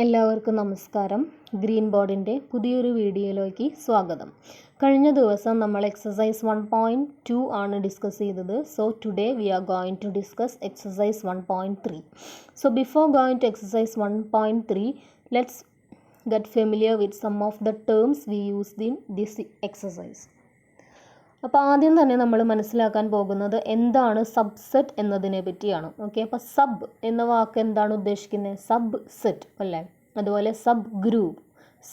എല്ലാവർക്കും നമസ്കാരം. ഗ്രീൻ ബോർഡിൻ്റെ പുതിയൊരു വീഡിയോയിലേക്ക് സ്വാഗതം. കഴിഞ്ഞ ദിവസം നമ്മൾ എക്സസൈസ് 1.2 ആണ് ഡിസ്കസ് ചെയ്തത്. So today we are going to discuss exercise 1.3. So before going to exercise 1.3, let's get familiar with some of the terms we used in this exercise. അപ്പോൾ ആദ്യം തന്നെ നമ്മൾ മനസ്സിലാക്കാൻ പോകുന്നത് എന്താണ് സബ്സെറ്റ് എന്നതിനെ പറ്റിയാണ്. ഓക്കെ, അപ്പോൾ സബ് എന്ന വാക്ക് എന്താണ് ഉദ്ദേശിക്കുന്നത്? സബ് സെറ്റ് അല്ലേ. അതുപോലെ സബ് ഗ്രൂപ്പ്,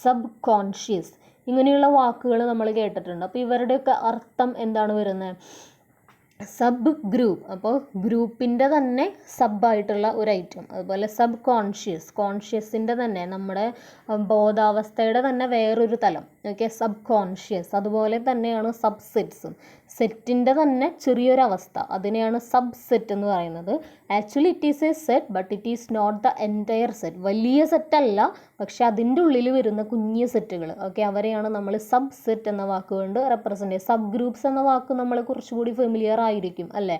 സബ് കോൺഷ്യസ്, ഇങ്ങനെയുള്ള വാക്കുകൾ നമ്മൾ കേട്ടിട്ടുണ്ട്. അപ്പോൾ ഇവരുടെയൊക്കെ അർത്ഥം എന്താണ് വരുന്നത്? സബ് ഗ്രൂപ്പ്, അപ്പോൾ ഗ്രൂപ്പിൻ്റെ തന്നെ സബായിട്ടുള്ള ഒരു ഐറ്റം. അതുപോലെ സബ് കോൺഷ്യസ്, കോൺഷ്യസിൻ്റെ തന്നെ നമ്മുടെ ബോധാവസ്ഥയുടെ തന്നെ വേറൊരു തലം. Okay, sub conscious. അതുപോലെ തന്നെയാണ് സബ്സെറ്റ്സും. സെറ്റിൻ്റെ തന്നെ ചെറിയൊരവസ്ഥ, അതിനെയാണ് സബ് സെറ്റ് എന്ന് പറയുന്നത്. Actually it is a set, but it is not the entire set. വലിയ സെറ്റല്ല, പക്ഷെ അതിൻ്റെ ഉള്ളിൽ വരുന്ന കുഞ്ഞു സെറ്റുകൾ, ഓക്കെ, അവരെയാണ് നമ്മൾ സബ് സെറ്റ് എന്ന വാക്ക് കൊണ്ട് റെപ്രസെൻ്റ് ചെയ്യുക. സബ് ഗ്രൂപ്പ്സ് എന്ന വാക്ക് നമ്മൾ കുറച്ചുകൂടി ഫെമിലിയർ ആയിരിക്കും അല്ലേ.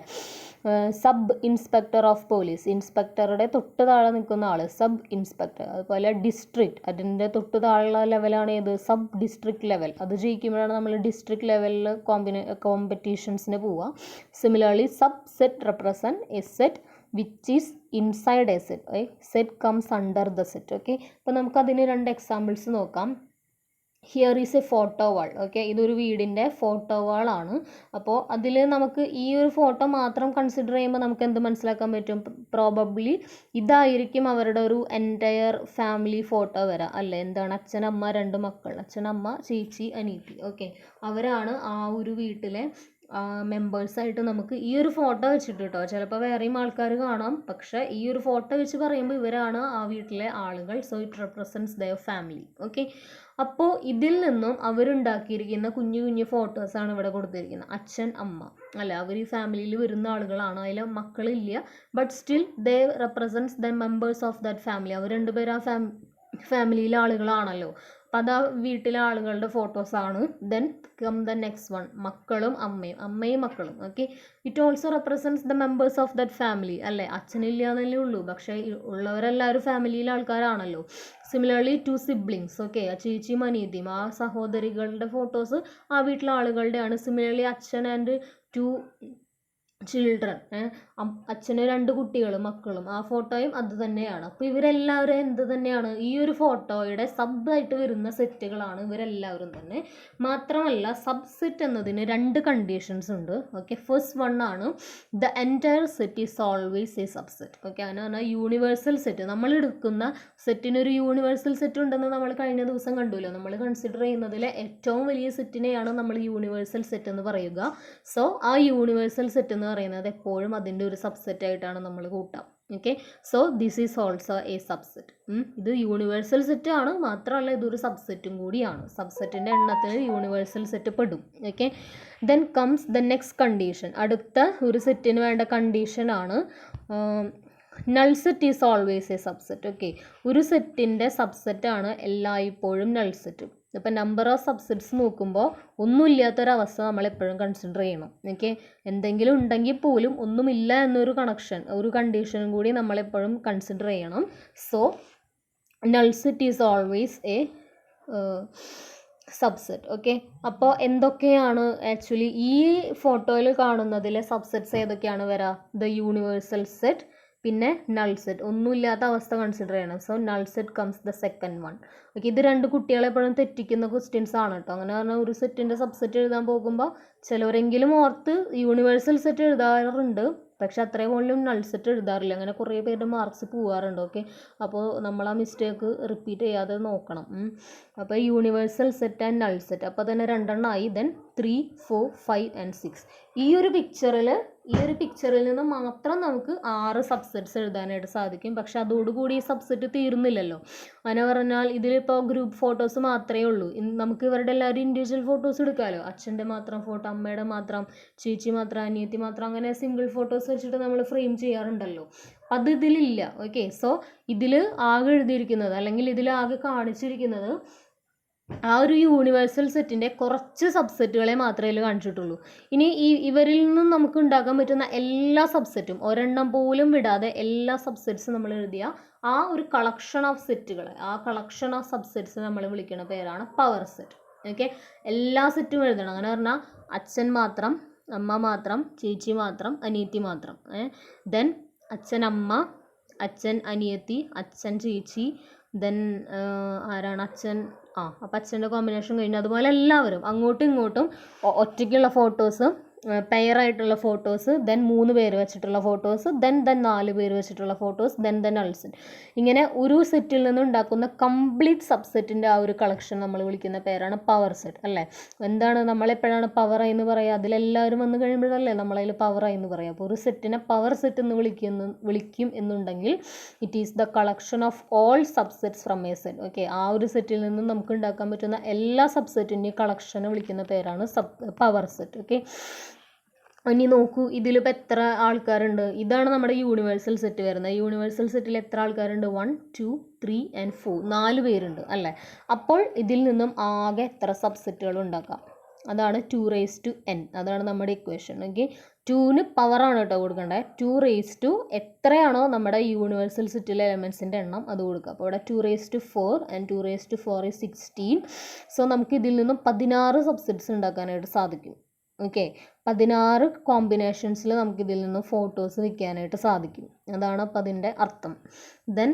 സബ് ഇൻസ്പെക്ടർ ഓഫ് പോലീസ്, ഇൻസ്പെക്ടറുടെ തൊട്ട് താഴെ നിൽക്കുന്ന ആൾ സബ് ഇൻസ്പെക്ടർ. അതുപോലെ ഡിസ്ട്രിക്ട്, അതിൻ്റെ തൊട്ട് താഴെയുള്ള ലെവലാണ് ഏത്? Sub district level. അത് ജയിക്കുമ്പോഴാണ് നമ്മൾ ഡിസ്ട്രിക്ട് ലെവലിൽ കോമ്പറ്റീഷൻസിന് പോവുക. Similarly sub set represent A set which is inside A set. Set comes under the set. Okay, അപ്പോൾ നമുക്കതിന് രണ്ട് എക്സാമ്പിൾസ് നോക്കാം. Here is A photo wall. Okay, ഇതൊരു വീടിൻ്റെ ഫോട്ടോ വാൾ ആണ്. അപ്പോൾ അതിൽ നമുക്ക് ഈ ഒരു ഫോട്ടോ മാത്രം കൺസിഡർ ചെയ്യുമ്പോൾ നമുക്ക് എന്ത് മനസ്സിലാക്കാൻ പറ്റും? പ്രോബബ്ലി ഇതായിരിക്കും അവരുടെ ഒരു എൻറ്റയർ ഫാമിലി ഫോട്ടോ വരാം അല്ലേ. എന്താണ്? അച്ഛൻ, അമ്മ, രണ്ട് മക്കൾ, അച്ഛൻ, അമ്മ, ചേച്ചി, അനിയത്തി. ഓക്കെ, അവരാണ് ആ ഒരു വീട്ടിലെ മെമ്പേഴ്സായിട്ട് നമുക്ക് ഈ ഒരു ഫോട്ടോ വെച്ചിട്ട് കേട്ടോ. ചിലപ്പോൾ വേറെയും ആൾക്കാർ കാണാം, പക്ഷേ ഈ ഒരു ഫോട്ടോ വെച്ച് പറയുമ്പോൾ ഇവരാണ് ആ വീട്ടിലെ ആളുകൾ. So it represents there family. Okay, അപ്പോൾ ഇതിൽ നിന്നും അവരുണ്ടാക്കിയിരിക്കുന്ന കുഞ്ഞു കുഞ്ഞു ഫോട്ടോസാണ് ഇവിടെ കൊടുത്തിരിക്കുന്നത്. അച്ഛൻ, അമ്മ അല്ല, അവർ ഈ ഫാമിലിയിൽ വരുന്ന ആളുകളാണ്. അതിൽ മക്കളില്ല, but still they represents the members of that family. അവർ രണ്ടുപേരും ആ ഫാമിലിയിലെ ആളുകളാണല്ലോ. അപ്പം അത് ആ വീട്ടിലെ ആളുകളുടെ ഫോട്ടോസാണ്. Then come the next one, മക്കളും അമ്മയും, അമ്മയും മക്കളും. Okay, it also represents the members of that family അല്ലേ. അച്ഛനില്ല എന്നല്ലേ ഉള്ളൂ, പക്ഷേ ഉള്ളവരെല്ലാവരും ഫാമിലിയിലെ ആൾക്കാരാണല്ലോ. Similarly two siblings. ഓക്കെ, ആ ചേച്ചിയും അനിയത്തിയും, ആ സഹോദരികളുടെ ഫോട്ടോസ് ആ വീട്ടിലെ ആളുകളുടെയാണ്. സിമിലർലി അച്ഛൻ ആൻഡ് ടു ചിൽഡ്രൻ, അച്ഛന് രണ്ട് കുട്ടികൾ, മക്കളും, ആ ഫോട്ടോയും അത് തന്നെയാണ്. അപ്പോൾ ഇവരെല്ലാവരും എന്ത് തന്നെയാണ്? ഈ ഒരു ഫോട്ടോയുടെ സബായിട്ട് വരുന്ന സെറ്റുകളാണ് ഇവരെല്ലാവരും തന്നെ. മാത്രമല്ല സബ്സെറ്റ് എന്നതിന് രണ്ട് കണ്ടീഷൻസ് ഉണ്ട്. ഓക്കെ, ഫസ്റ്റ് വൺ ആണ് the entire set is always A subset. Okay, അങ്ങനെ പറഞ്ഞാൽ യൂണിവേഴ്സൽ സെറ്റ്. നമ്മൾ എടുക്കുന്ന സെറ്റിനൊരു യൂണിവേഴ്സൽ സെറ്റ് ഉണ്ടെന്ന് നമ്മൾ കഴിഞ്ഞ ദിവസം കണ്ടുല്ലോ. നമ്മൾ കൺസിഡർ ചെയ്യുന്നതിലെ ഏറ്റവും വലിയ സെറ്റിനെയാണ് നമ്മൾ യൂണിവേഴ്സൽ സെറ്റ് എന്ന് പറയുക. സോ ആ യൂണിവേഴ്സൽ സെറ്റ് എന്ന് പറയുന്നത് എപ്പോഴും അതിൻ്റെ ഒരു സബ്സെറ്റ് ആയിട്ടാണ് നമ്മൾ കൂട്ടാം. Okay, so this is also a subset. ഇത് യൂണിവേഴ്സൽ സെറ്റ് ആണ്, മാത്രമല്ല ഇതൊരു സബ്സെറ്റും കൂടിയാണ്. സബ്സെറ്റിൻ്റെ എണ്ണത്തിൽ യൂണിവേഴ്സൽ സെറ്റ് പെടും. Okay, then comes the next condition. അടുത്ത ഒരു സെറ്റിന് വേണ്ട കണ്ടീഷനാണ് null set is always A subset. Okay, ഒരു സെറ്റിൻ്റെ സബ്സെറ്റാണ് എല്ലായ്പ്പോഴും നൾ സെറ്റ്. ഇപ്പം നമ്പർ ഓഫ് സബ്സെറ്റ്സ് നോക്കുമ്പോൾ ഒന്നുമില്ലാത്തൊരവസ്ഥ നമ്മൾ എപ്പോഴും കൺസിഡർ ചെയ്യണം. ഓക്കെ, എന്തെങ്കിലും ഉണ്ടെങ്കിൽ പോലും ഒന്നുമില്ല എന്നൊരു ഒരു കണ്ടീഷനും കൂടി നമ്മളെപ്പോഴും കൺസിഡർ ചെയ്യണം. So null set is always A subset. Okay, അപ്പോൾ എന്തൊക്കെയാണ് ആക്ച്വലി ഈ ഫോട്ടോയിൽ കാണുന്നതിലെ സബ്സെറ്റ്സ് ഏതൊക്കെയാണ് വരിക? ദ യൂണിവേഴ്സൽ സെറ്റ്, പിന്നെ നൾ സെറ്റ്. ഒന്നുമില്ലാത്ത അവസ്ഥ കൺസിഡർ ചെയ്യണം. So null set comes the second one. Okay, ഇത് രണ്ട് കുട്ടികളെ എപ്പോഴും തെറ്റിക്കുന്ന ക്വസ്റ്റ്യൻസ് ആണ് കേട്ടോ. അങ്ങനെ പറഞ്ഞാൽ ഒരു സെറ്റിൻ്റെ സബ്സെറ്റ് എഴുതാൻ പോകുമ്പോൾ ചിലവരെങ്കിലും ഓർത്ത് യൂണിവേഴ്സൽ സെറ്റ് എഴുതാറുണ്ട്, പക്ഷെ അത്രയും പോലും നൾ സെറ്റ് എഴുതാറില്ല. അങ്ങനെ കുറേ പേരുടെ മാർക്സ് പോകാറുണ്ട്. ഓക്കെ, അപ്പോൾ നമ്മൾ ആ മിസ്റ്റേക്ക് റിപ്പീറ്റ് ചെയ്യാതെ നോക്കണം. അപ്പോൾ universal set and null set, അപ്പോൾ തന്നെ രണ്ടെണ്ണമായി. Then 3, 4, 5 and 6. ഈ ഒരു പിക്ചറിൽ നിന്ന് മാത്രം നമുക്ക് 6 സബ്സെറ്റ്സ് എഴുതാനായിട്ട് സാധിക്കും. പക്ഷെ അതോടുകൂടി ഈ സബ്സെറ്റ് തീർന്നില്ലല്ലോ. അങ്ങനെ പറഞ്ഞാൽ ഇതിലിപ്പോൾ ഗ്രൂപ്പ് ഫോട്ടോസ് മാത്രമേ ഉള്ളൂ. നമുക്ക് ഇവരുടെ എല്ലാവരും ഇൻഡിവിജ്വൽ ഫോട്ടോസ് എടുക്കാമല്ലോ. അച്ഛൻ്റെ മാത്രം ഫോട്ടോ, അമ്മയുടെ മാത്രം, ചേച്ചി മാത്രം, അനിയത്തി മാത്രം, അങ്ങനെ സിംഗിൾ ഫോട്ടോസ് വെച്ചിട്ട് നമ്മൾ ഫ്രെയിം ചെയ്യാറുണ്ടല്ലോ. അത് ഇതിലില്ല. ഓക്കെ, സോ ഇതിൽ ആകെ എഴുതിയിരിക്കുന്നത് അല്ലെങ്കിൽ ഇതിലാകെ കാണിച്ചിരിക്കുന്നത് ആ ഒരു യൂണിവേഴ്സൽ സെറ്റിൻ്റെ കുറച്ച് സബ്സെറ്റുകളെ മാത്രമേ ഇതിൽ കാണിച്ചിട്ടുള്ളൂ. ഇനി ഇവരിൽ നിന്നും നമുക്ക് ഉണ്ടാക്കാൻ പറ്റുന്ന എല്ലാ സബ്സെറ്റും ഒരെണ്ണം പോലും വിടാതെ എല്ലാ സബ്സെറ്റ്സും നമ്മൾ എഴുതിയ ആ ഒരു കളക്ഷൻ ഓഫ് സെറ്റുകളെ, ആ കളക്ഷൻ ഓഫ് സബ്സെറ്റ്സ് നമ്മൾ വിളിക്കുന്ന പേരാണ് പവർ സെറ്റ്. ഓക്കെ, എല്ലാ സെറ്റും എഴുതണം. അങ്ങനെ പറഞ്ഞാൽ അച്ഛൻ മാത്രം, അമ്മ മാത്രം, ചേച്ചി മാത്രം, അനിയത്തി മാത്രം. ദെൻ അച്ഛൻ അമ്മ, അച്ഛൻ അനിയത്തി, അച്ഛൻ ചേച്ചി, ദെൻ ആരാണ് അച്ഛൻ, അപ്പം അച്ഛൻ്റെ കോമ്പിനേഷൻ കഴിഞ്ഞു. അതുപോലെ എല്ലാവരും അങ്ങോട്ടും ഇങ്ങോട്ടും ഒറ്റയ്ക്കുള്ള ഫോട്ടോസ്, പെയറായിട്ടുള്ള ഫോട്ടോസ്, ദെൻ 3 പേര് വെച്ചിട്ടുള്ള ഫോട്ടോസ്, ദെൻ 4 പേര് വെച്ചിട്ടുള്ള ഫോട്ടോസ്, ദെൻ അൾസൻ. ഇങ്ങനെ ഒരു സെറ്റിൽ നിന്ന് ഉണ്ടാക്കുന്ന കംപ്ലീറ്റ് സബ്സെറ്റിൻ്റെ ആ ഒരു കളക്ഷൻ നമ്മൾ വിളിക്കുന്ന പേരാണ് പവർ സെറ്റ്, അല്ലേ? എന്താണ് നമ്മളെപ്പോഴാണ് പവറായി എന്ന് പറയുക? അതിലെല്ലാവരും വന്ന് കഴിയുമ്പോഴല്ലേ നമ്മളതിൽ പവറായി എന്ന് പറയുക. അപ്പോൾ ഒരു സെറ്റിനെ പവർ സെറ്റ് എന്ന് വിളിക്കും എന്നുണ്ടെങ്കിൽ it is the collection of all subsets from A set. Okay, ആ ഒരു സെറ്റിൽ നിന്നും നമുക്ക് ഉണ്ടാക്കാൻ പറ്റുന്ന എല്ലാ സബ്സെറ്റിൻ്റെയും കളക്ഷനെ വിളിക്കുന്ന പേരാണ് പവർ സെറ്റ്. ഓക്കെ, ഇനി നോക്കൂ, ഇതിലിപ്പോൾ എത്ര ആൾക്കാരുണ്ട്? ഇതാണ് നമ്മുടെ യൂണിവേഴ്സൽ സെറ്റ് വരുന്നത്. യൂണിവേഴ്സൽ സെറ്റിൽ എത്ര ആൾക്കാരുണ്ട്? 1 2 3 and 4, 4 പേരുണ്ട്, അല്ലേ? അപ്പോൾ ഇതിൽ നിന്നും ആകെ എത്ര സബ്സെറ്റുകൾ ഉണ്ടാക്കാം? അതാണ് 2n. അതാണ് നമ്മുടെ ഇക്വേഷൻ. ഓക്കെ, 2ന് പവറാണ് കേട്ടോ കൊടുക്കേണ്ടത്. 2 എത്രയാണോ നമ്മുടെ യൂണിവേഴ്സൽ സെറ്റിലെ എലമെൻസിൻ്റെ എണ്ണം അത് കൊടുക്കുക. അപ്പോൾ ഇവിടെ 2 and 2 is 16. സോ നമുക്ക് ഇതിൽ നിന്നും 16 സബ്സെറ്റ്സ് ഉണ്ടാക്കാനായിട്ട് സാധിക്കും. ഓക്കെ, 16 കോമ്പിനേഷൻസിൽ നമുക്ക് ഇതിൽ നിന്ന് ഫോട്ടോസ് വയ്ക്കാനായിട്ട് സാധിക്കും. അതാണ് അപ്പം അതിൻ്റെ അർത്ഥം. ദെൻ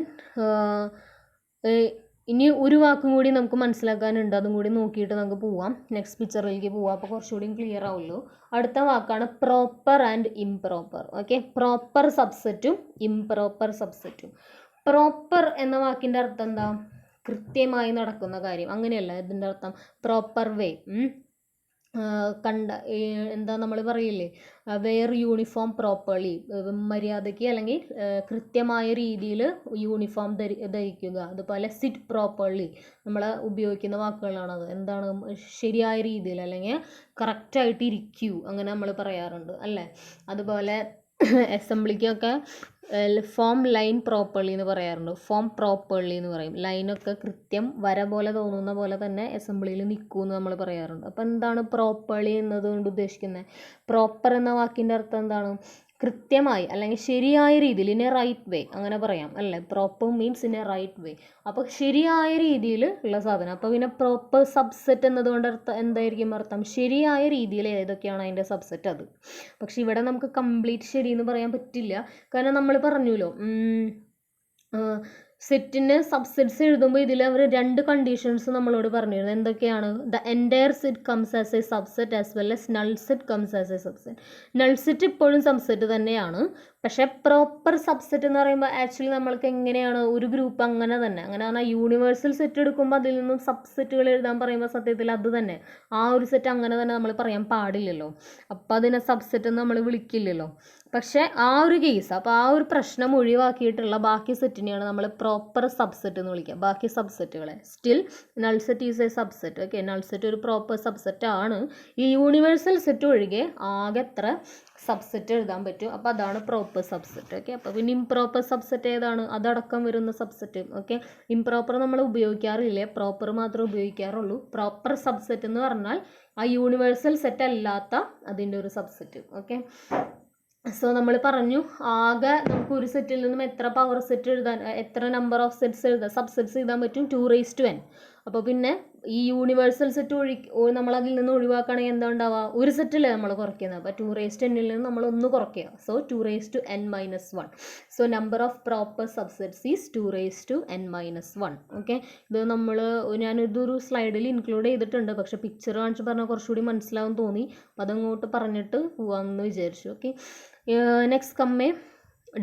ഇനി ഒരു വാക്കും കൂടി നമുക്ക് മനസ്സിലാക്കാനുണ്ട്, അതും കൂടി നോക്കിയിട്ട് നമുക്ക് പോവാം. നെക്സ്റ്റ് പിക്ചറിലേക്ക് പോവാം, അപ്പോൾ കുറച്ചുകൂടി ക്ലിയർ ആവുമല്ലോ. അടുത്ത വാക്കാണ് proper and improper. Okay, proper സബ്സെറ്റും ഇംപ്രോപ്പർ സബ്സെറ്റും. പ്രോപ്പർ എന്ന വാക്കിൻ്റെ അർത്ഥം എന്താ? കൃത്യമായി നടക്കുന്ന കാര്യം. അങ്ങനെയല്ല ഇതിൻ്റെ അർത്ഥം. പ്രോപ്പർ വേ, എന്താ നമ്മൾ പറയില്ലേ, വെയർ യൂണിഫോം പ്രോപ്പർലി, മര്യാദയ്ക്ക് അല്ലെങ്കിൽ കൃത്യമായ രീതിയിൽ യൂണിഫോം ധരിക്കുക. അതുപോലെ സിറ്റ് പ്രോപ്പർലി, നമ്മൾ ഉപയോഗിക്കുന്ന വാക്കുകളാണത്. എന്താണ്? ശരിയായ രീതിയിൽ അല്ലെങ്കിൽ കറക്റ്റായിട്ട് ഇരിക്കൂ, അങ്ങനെ നമ്മൾ പറയാറുണ്ട്, അല്ലേ? അതുപോലെ അസംബ്ലിക്കൊക്കെ ഫോം ലൈൻ പ്രോപ്പർലി എന്ന് പറയാറുണ്ട്. ഫോം പ്രോപ്പർലി എന്ന് പറയും. ലൈനൊക്കെ കൃത്യം വര പോലെ തോന്നുന്ന പോലെ തന്നെ അസംബ്ലിയിൽ നിൽക്കൂ എന്ന് നമ്മൾ പറയാറുണ്ട്. അപ്പോൾ എന്താണ് പ്രോപ്പർലി എന്നതുകൊണ്ട് ഉദ്ദേശിക്കുന്നത്? പ്രോപ്പർ എന്ന വാക്കിൻ്റെ അർത്ഥം എന്താണ്? കൃത്യമായി അല്ലെങ്കിൽ ശരിയായ രീതിയിൽ, ഇൻ എ റൈറ്റ് വേ, അങ്ങനെ പറയാം, അല്ലേ? Proper means in a right way. അപ്പോൾ ശരിയായ രീതിയിൽ ഉള്ള സാധനം. അപ്പോൾ പിന്നെ പ്രോപ്പർ സബ്സെറ്റ് എന്നതുകൊണ്ട് എന്തായിരിക്കും അർത്ഥം? ശരിയായ രീതിയിൽ ഏതൊക്കെയാണ് അതിൻ്റെ സബ്സെറ്റ് അത്. പക്ഷെ ഇവിടെ നമുക്ക് കംപ്ലീറ്റ് ശരിയെന്ന് പറയാൻ പറ്റില്ല. കാരണം നമ്മൾ പറഞ്ഞല്ലോ, സെറ്റിന് സബ്സെറ്റ്സ് എഴുതുമ്പോൾ ഇതിൽ അവർ 2 കണ്ടീഷൻസ് നമ്മളോട് പറഞ്ഞിരുന്നു. എന്തൊക്കെയാണ്? The entire set comes as A subset as well as null set comes as A subset. Null set ഇപ്പോഴും സബ്സെറ്റ് തന്നെയാണ്. പക്ഷേ പ്രോപ്പർ സബ്സെറ്റ് എന്ന് പറയുമ്പോൾ ആക്ച്വലി നമ്മൾക്ക് എങ്ങനെയാണ് ഒരു ഗ്രൂപ്പ് അങ്ങനെ തന്നെ, അങ്ങനെ പറഞ്ഞാൽ യൂണിവേഴ്സൽ സെറ്റ് എടുക്കുമ്പോൾ അതിൽ നിന്നും സബ്സെറ്റുകൾ എഴുതാൻ പറയുമ്പോൾ സത്യത്തിൽ അത് തന്നെ ആ ഒരു സെറ്റ് അങ്ങനെ തന്നെ നമ്മൾ പറയാൻ പാടില്ലല്ലോ. അപ്പോൾ അതിനെ സബ്സെറ്റ് എന്ന് നമ്മൾ വിളിക്കില്ലല്ലോ. പക്ഷേ ആ ഒരു കേസ്, അപ്പോൾ ആ ഒരു പ്രശ്നം ഒഴിവാക്കിയിട്ടുള്ള ബാക്കി സെറ്റിനെയാണ് നമ്മൾ പ്രോപ്പർ സബ്സെറ്റ് എന്ന് വിളിക്കുക. ബാക്കി സബ്സെറ്റുകളെ still null set is a subset. Okay, null set ഒരു പ്രോപ്പർ സബ്സെറ്റ് ആണ്. ഈ യൂണിവേഴ്സൽ സെറ്റ് ഒഴികെ ആകെ എത്ര സബ്സെറ്റ് എഴുതാൻ പറ്റും. അപ്പോൾ അതാണ് പ്രോപ്പർ സബ്സെറ്റ്. ഓക്കെ, അപ്പോൾ പിന്നെ ഇംപ്രോപ്പർ സബ്സെറ്റ് ഏതാണ്? അതടക്കം വരുന്ന സബ്സെറ്റ്. ഓക്കെ, ഇംപ്രോപ്പർ നമ്മൾ ഉപയോഗിക്കാറില്ല, പ്രോപ്പർ മാത്രമേ ഉപയോഗിക്കാറുള്ളൂ. പ്രോപ്പർ സബ്സെറ്റ് എന്ന് പറഞ്ഞാൽ ആ യൂണിവേഴ്സൽ സെറ്റ് അല്ലാത്ത അതിൻ്റെ ഒരു സബ്സെറ്റ്. ഓക്കെ, സോ നമ്മൾ പറഞ്ഞു ആകെ നമുക്ക് ഒരു സെറ്റിൽ നിന്നും എത്ര പവർ സെറ്റ് എഴുതാൻ, എത്ര നമ്പർ ഓഫ് സെറ്റ്സ് സബ്സെറ്റ്സ് എഴുതാൻ പറ്റും? 2n. അപ്പോൾ പിന്നെ ഈ യൂണിവേഴ്സൽ സെറ്റ് നമ്മളതിൽ നിന്ന് ഒഴിവാക്കുകയാണെങ്കിൽ എന്താ ഉണ്ടാവുക? ഒരു സെറ്റല്ലേ നമ്മൾ കുറയ്ക്കുന്നത്. അപ്പോൾ 2n നിന്ന് നമ്മൾ 1 കുറയ്ക്കുക. So 2n-1. So number of proper subsets is 2n-1. Okay, ഇത് ഞാനിതൊരു സ്ലൈഡിൽ ഇൻക്ലൂഡ് ചെയ്തിട്ടുണ്ട്, പക്ഷേ പിക്ചർ കാണിച്ച് പറഞ്ഞാൽ കുറച്ചുകൂടി മനസ്സിലാവും തോന്നി. അപ്പോൾ അതങ്ങോട്ട് പറഞ്ഞിട്ട് പോകാമെന്ന് വിചാരിച്ചു. ഓക്കെ, നെക്സ്റ്റ് കമ്മേ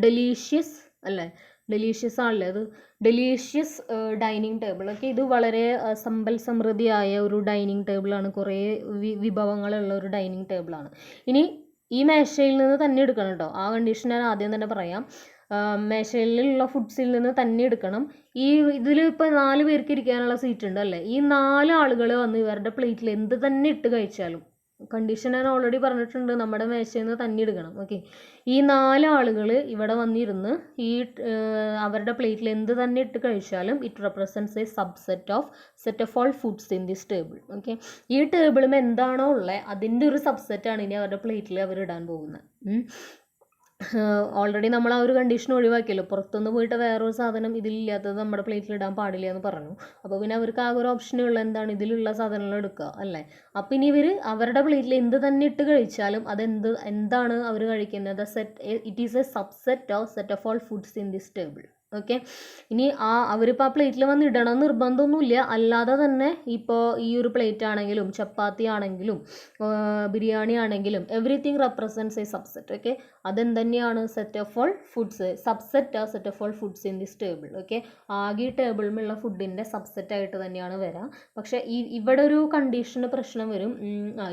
ഡെലീഷ്യസ്, അല്ലേ? ഡെലീഷ്യസ് ആണല്ലേ അത്? Delicious dining table. ഓക്കെ, ഇത് വളരെ സമ്പൽ സമൃദ്ധിയായ ഒരു ഡൈനിങ് ടേബിളാണ്. കുറേ വിഭവങ്ങളുള്ള ഒരു ഡൈനിങ് ടേബിളാണ്. ഇനി ഈ മേശയിൽ നിന്ന് തന്നെ എടുക്കണം കേട്ടോ. ആ കണ്ടീഷൻ ഞാൻ ആദ്യം തന്നെ പറയാം. മേശയിലുള്ള ഫുഡ്സിൽ നിന്ന് തന്നെ എടുക്കണം. ഇതിൽ ഇപ്പോൾ 4 പേർക്ക് ഇരിക്കാനുള്ള സീറ്റ് ഉണ്ട്, അല്ലേ? ഈ 4 ആളുകൾ വന്ന് ഇവരുടെ പ്ലേറ്റിൽ എന്ത് തന്നെ ഇട്ട് കഴിച്ചാലും, കണ്ടീഷൻ ഞാൻ ഓൾറെഡി പറഞ്ഞിട്ടുണ്ട്, നമ്മുടെ മേശയിൽ നിന്ന് തന്നെ എടുക്കണം. ഓക്കെ, ഈ 4 ആളുകൾ ഇവിടെ വന്നിരുന്ന് ഈ അവരുടെ പ്ലേറ്റിൽ എന്ത് തന്നെ ഇട്ട് കഴിച്ചാലും it represents a subset of all foods in this table. Okay, ഈ ടേബിളും എന്താണോ ഉള്ളത് അതിൻ്റെ ഒരു സബ്സെറ്റാണ് ഇനി അവരുടെ പ്ലേറ്റിൽ അവർ ഇടാൻ പോകുന്നത്. ഓൾറെഡി നമ്മൾ ആ ഒരു കണ്ടീഷൻ ഒഴിവാക്കിയല്ലോ, പുറത്തുനിന്ന് പോയിട്ട് വേറൊരു സാധനം ഇതിലില്ലാത്തത് നമ്മുടെ പ്ലേറ്റിൽ ഇടാൻ പാടില്ല എന്ന് പറഞ്ഞു. അപ്പോൾ പിന്നെ അവർക്ക് ആകെ ഒരു ഓപ്ഷനുള്ള എന്താണ്, ഇതിലുള്ള സാധനങ്ങൾ എടുക്കുക അല്ലേ. അപ്പം ഇനി ഇവർ അവരുടെ പ്ലേറ്റിൽ എന്ത് തന്നെ ഇട്ട് കഴിച്ചാലും എന്താണ് അവർ കഴിക്കുന്നത്, it is a set of all foods in this table. Okay, ഇനി അവരിപ്പോൾ ആ പ്ലേറ്റിൽ വന്ന് ഇടണം നിർബന്ധമൊന്നുമില്ല, അല്ലാതെ തന്നെ ഇപ്പോൾ ഈ ഒരു പ്ലേറ്റ് ആണെങ്കിലും ചപ്പാത്തി ആണെങ്കിലും ബിരിയാണി ആണെങ്കിലും everything represents a subset. Okay, അതെന്തന്നെയാണ് set of all foods, set of all foods in this table. Okay, ആകെ ഈ ടേബിളിലുള്ള ഫുഡിൻ്റെ സബ്സെറ്റായിട്ട് തന്നെയാണ് വരാം. പക്ഷേ ഇവിടെ ഒരു കണ്ടീഷന് പ്രശ്നം വരും.